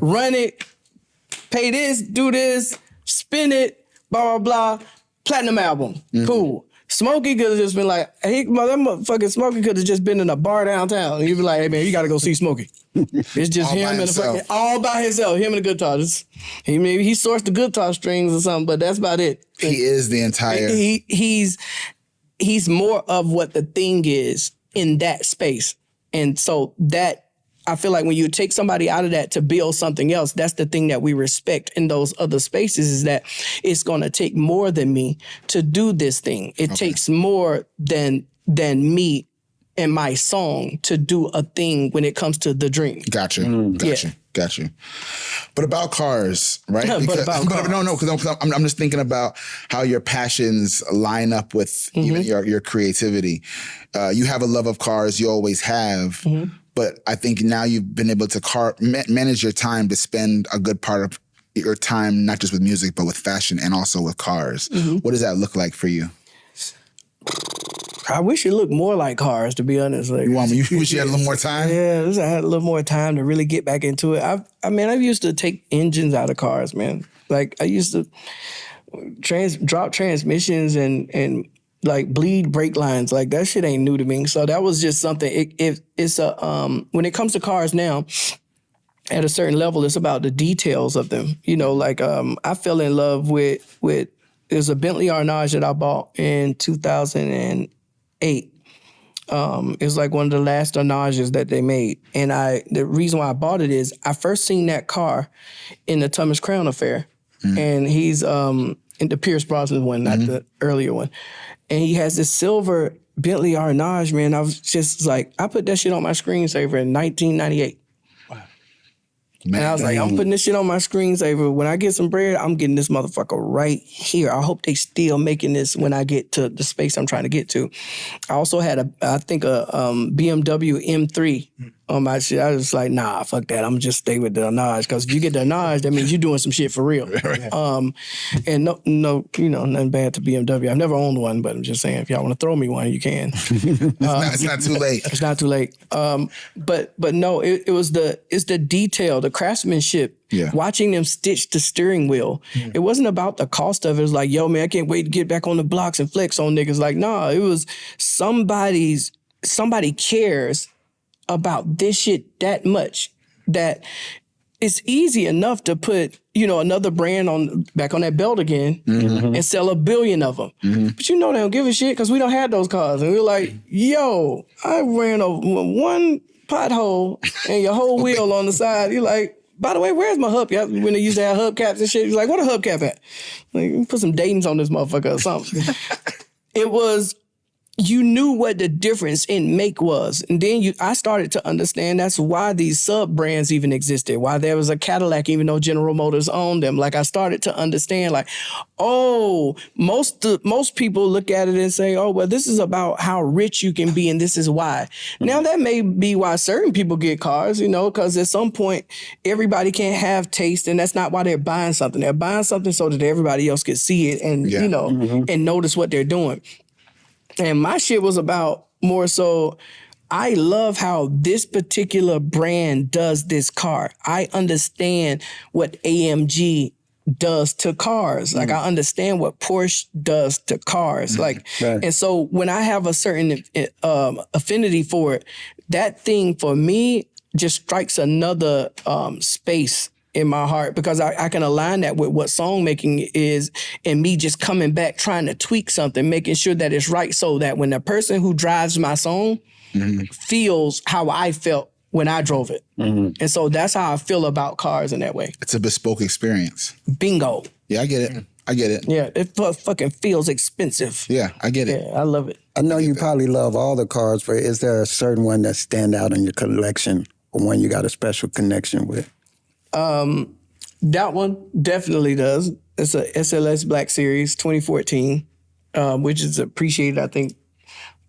run it, pay this, do this, spin it, blah blah blah, platinum album, cool. Smokey could have just been like, that motherfucking Smokey could have just been in a bar downtown. He'd be like, hey man, you gotta go see Smokey. It's just him and all by himself, him and the guitar. Maybe he sourced the guitar strings or something, but that's about it. He is the entire. He's more of what the thing is in that space. And so that, I feel like when you take somebody out of that to build something else, that's the thing that we respect in those other spaces, is that it's going to take more than me to do this thing. It takes more than me and my song to do a thing when it comes to the dream. Got you. But about cars, right? No, because I'm just thinking about how your passions line up with even your creativity. You have a love of cars, you always have. But I think now you've been able to manage your time to spend a good part of your time, not just with music, but with fashion and also with cars. What does that look like for you? I wish it looked more like cars, to be honest. Like, you wish you had a little more time? Yeah, I wish I had a little more time to really get back into it. I used to take engines out of cars, man. Like, I used to drop transmissions and like bleed brake lines. Like, that shit ain't new to me. So that was just something. When it comes to cars now, at a certain level, it's about the details of them. You know, like I fell in love with there's a Bentley Arnage that I bought in 2008. It's like one of the last Arnages that they made. And the reason why I bought it is I first seen that car in the Thomas Crown Affair. And he's in the Pierce Brosnan one, not the earlier one. And he has this silver Bentley Arnage, man. I was just like, I put that shit on my screensaver in 1998. Man, and I was like, I'm putting this shit on my screensaver. When I get some bread, I'm getting this motherfucker right here. I hope they still making this when I get to the space I'm trying to get to. I also had a BMW M3 on my shit. I was like, nah, fuck that. I'm just stay with the Arnage, because if you get the Arnage, that means you're doing some shit for real. And no, nothing bad to BMW. I've never owned one, but I'm just saying, if y'all want to throw me one, you can. It's not too late. It's not too late. But no, it's the detail, the craftsmanship. Yeah. Watching them stitch the steering wheel. It wasn't about the cost of it. It was like, yo, man, I can't wait to get back on the blocks and flex on niggas. Like, nah, it was somebody cares about this shit that much that it's easy enough to put, another brand back on that belt again and sell 1 billion of them. But they don't give a shit, because we don't have those cars. And we're like, yo, I ran over one pothole and your whole wheel on the side. You're like, by the way, where's my hubcap? When they used to have hubcaps and shit, he's like, what a hubcap at? Like, put some Dayton's on this motherfucker or something. It was, you knew what the difference in make was. And then I started to understand that's why these sub-brands even existed, why there was a Cadillac even though General Motors owned them. Like, I started to understand, like, most people look at it and say, oh, well, this is about how rich you can be and this is why. Now, that may be why certain people get cars, because at some point, everybody can't have taste, and that's not why they're buying something. They're buying something so that everybody else can see it and, and notice what they're doing. And my shit was about more so, I love how this particular brand does this car. I understand what AMG does to cars. Like, I understand what Porsche does to cars. Like, and so when I have a certain affinity for it, that thing for me just strikes another space in my heart, because I can align that with what song making is, and me just coming back trying to tweak something, making sure that it's right, so that when the person who drives my song feels how I felt when I drove it. And so that's how I feel about cars in that way. It's a bespoke experience. Bingo. Yeah, I get it. Yeah, it fucking feels expensive. Yeah, I get it. Yeah, I love it. I know you probably love all the cars, but is there a certain one that stand out in your collection, or one you got a special connection with? That one definitely does. It's a SLS Black Series 2014, which is appreciated, I think,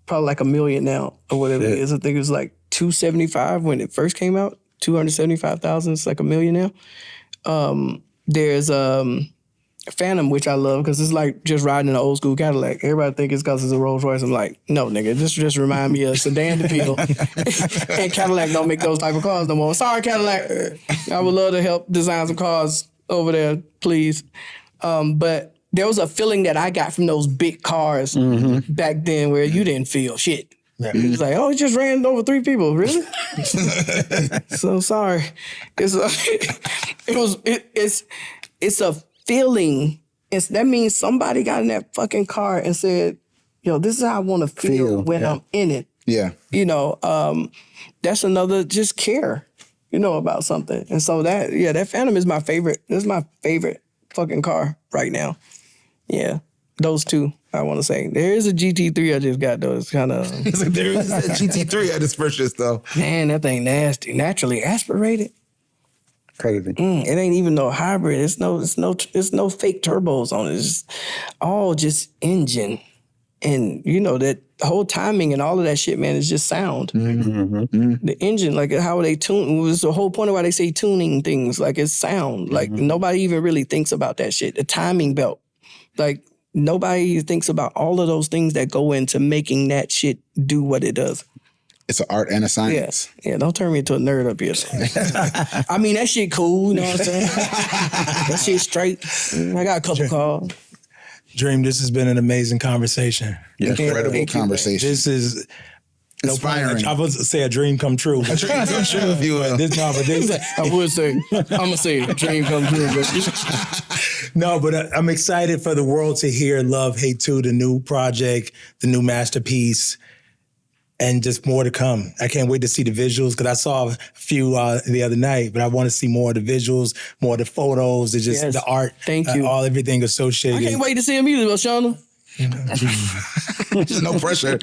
probably like $1 million now, or whatever it is. I think it was like $275 when it first came out, $275,000. It's like $1 million now. There's Phantom, which I love because it's like just riding in an old school Cadillac. Everybody think it's because it's a Rolls Royce. I'm like, no, nigga, this just remind me of Sedan DeVille. And Cadillac don't make those type of cars no more. Sorry, Cadillac. I would love to help design some cars over there, please. But there was a feeling that I got from those big cars back then where you didn't feel shit. It was like, oh, it just ran over 3 people. Really? So sorry. It's a feeling. That means somebody got in that fucking car and said, yo, this is how I want to feel when I'm in it. Yeah. You know, that's another just care, you know, about something. And so that Phantom is my favorite. This is my favorite fucking car right now. Yeah. Those two, I want to say. There is a GT3 I just got, though. It's kind of... There is a GT3 I just purchased, though. Man, that thing nasty. Naturally aspirated. Crazy. It ain't even no hybrid. It's no fake turbos on it. It's all just engine. And, you know, that whole timing and all of that shit, man, is just sound. The engine, like how they tune, was the whole point of why they say tuning things. Like, it's sound. Like, nobody even really thinks about that shit. The timing belt. Like, nobody thinks about all of those things that go into making that shit do what it does. It's an art and a science. Yeah, don't turn me into a nerd up here. I mean, that shit cool, you know what I'm saying? That shit straight. I got a couple calls. Dream, this has been an amazing conversation. Incredible conversation. This is... inspiring. I was say a dream come true. A dream come true, if you will. I would say, I'm going to say a dream come true. No, but I'm excited for the world to hear Love, Hate 2, the new project, the new masterpiece, and just more to come. I can't wait to see the visuals because I saw a few the other night, but I want to see more of the visuals, more of the photos, the art. Thank you. Everything associated. I can't wait to see them either, Shauna. No pressure.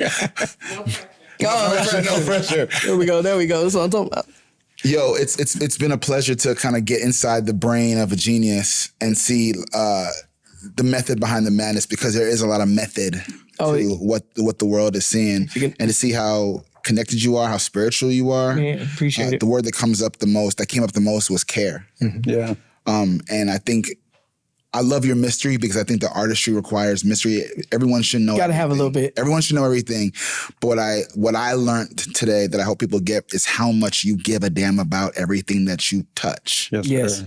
No pressure. There we go. That's what I'm talking about. Yo, it's been a pleasure to kind of get inside the brain of a genius and see the method behind the madness, because there is a lot of method to what the world is seeing, and to see how connected you are, how spiritual you are. Yeah, appreciate it. The word that came up the most was care. Yeah. And I think I love your mystery, because I think the artistry requires mystery. Everyone should know. Got to have a little bit. Everyone should know everything. But what I learned today that I hope people get is how much you give a damn about everything that you touch. Yes.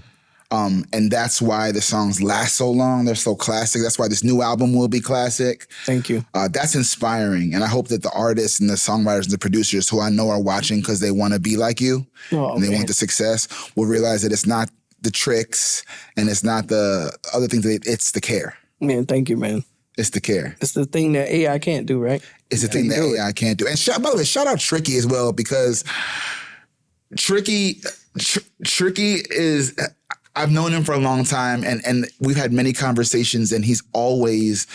And that's why the songs last so long. They're so classic. That's why this new album will be classic. Thank you. That's inspiring. And I hope that the artists and the songwriters and the producers who I know are watching because they want to be like you and they want the success will realize that it's not the tricks and it's not the other things. It's the care. Man, thank you, man. It's the care. It's the thing that AI can't do, right? It's the thing that AI can't do. And by the way, shout out Tricky as well, because Tricky is... I've known him for a long time, and we've had many conversations, and he's always,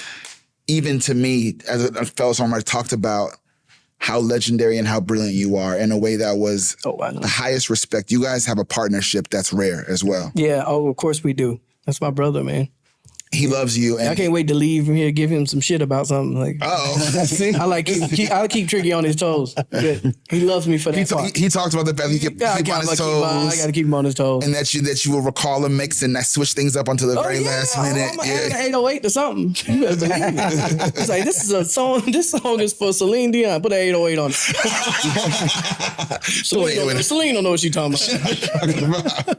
even to me, as a fellow songwriter, talked about how legendary and how brilliant you are in a way that was the highest respect. You guys have a partnership that's rare as well. Yeah, of course we do. That's my brother, man. He loves you. And I can't wait to leave from here, give him some shit about something. Like, I keep Tricky on his toes. He loves me for that. He talks about the fact you keep on his toes. I got to keep him on his toes. And that you will recall a mix and that switch things up until the very last minute. I'm going to add an 808 to something. You better believe it. It's like, this is a song. This song is for Celine Dion. Put an 808 on it. Celine don't know what she's talking about.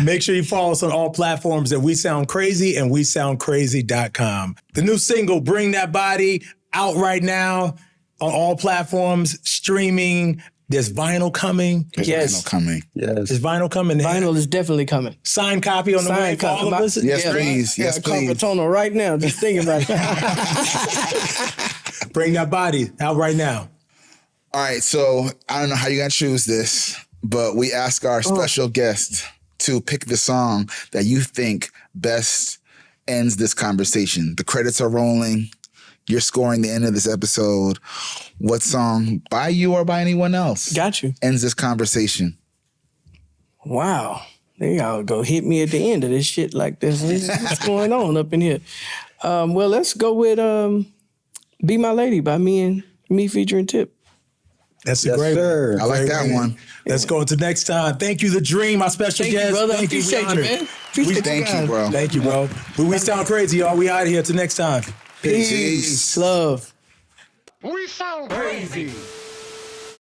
Make sure you follow us on all platforms at We Sound Crazy and WeSoundCrazy.com. The new single, Bring That Body, out right now on all platforms, streaming. There's vinyl coming. There's vinyl coming. Yes. There's vinyl coming. Vinyl is definitely coming. Signed copy on the way for all of us? Yes, please. Yes, please. Carpetona right now. Just thinking about it. Bring That Body, out right now. All right, so I don't know how you're going to choose this, but we ask our special guest to pick the song that you think best ends this conversation. The credits are rolling. You're scoring the end of this episode. What song, by you or by anyone else, got you, ends this conversation? Wow. They all go hit me at the end of this shit like this. What's going on up in here? Well, let's go with Be My Lady by me featuring Tip. That's a Yes, great sir. one. I like Great that one. Let's go to next time. Thank you, The Dream, my special Thank guest. you, brother. Thank you, we Appreciate you, honored. man. Appreciate Thank you, guys. bro. Thank you, bro. We sound crazy, y'all. We out of here till next time. Peace. Love. We sound crazy.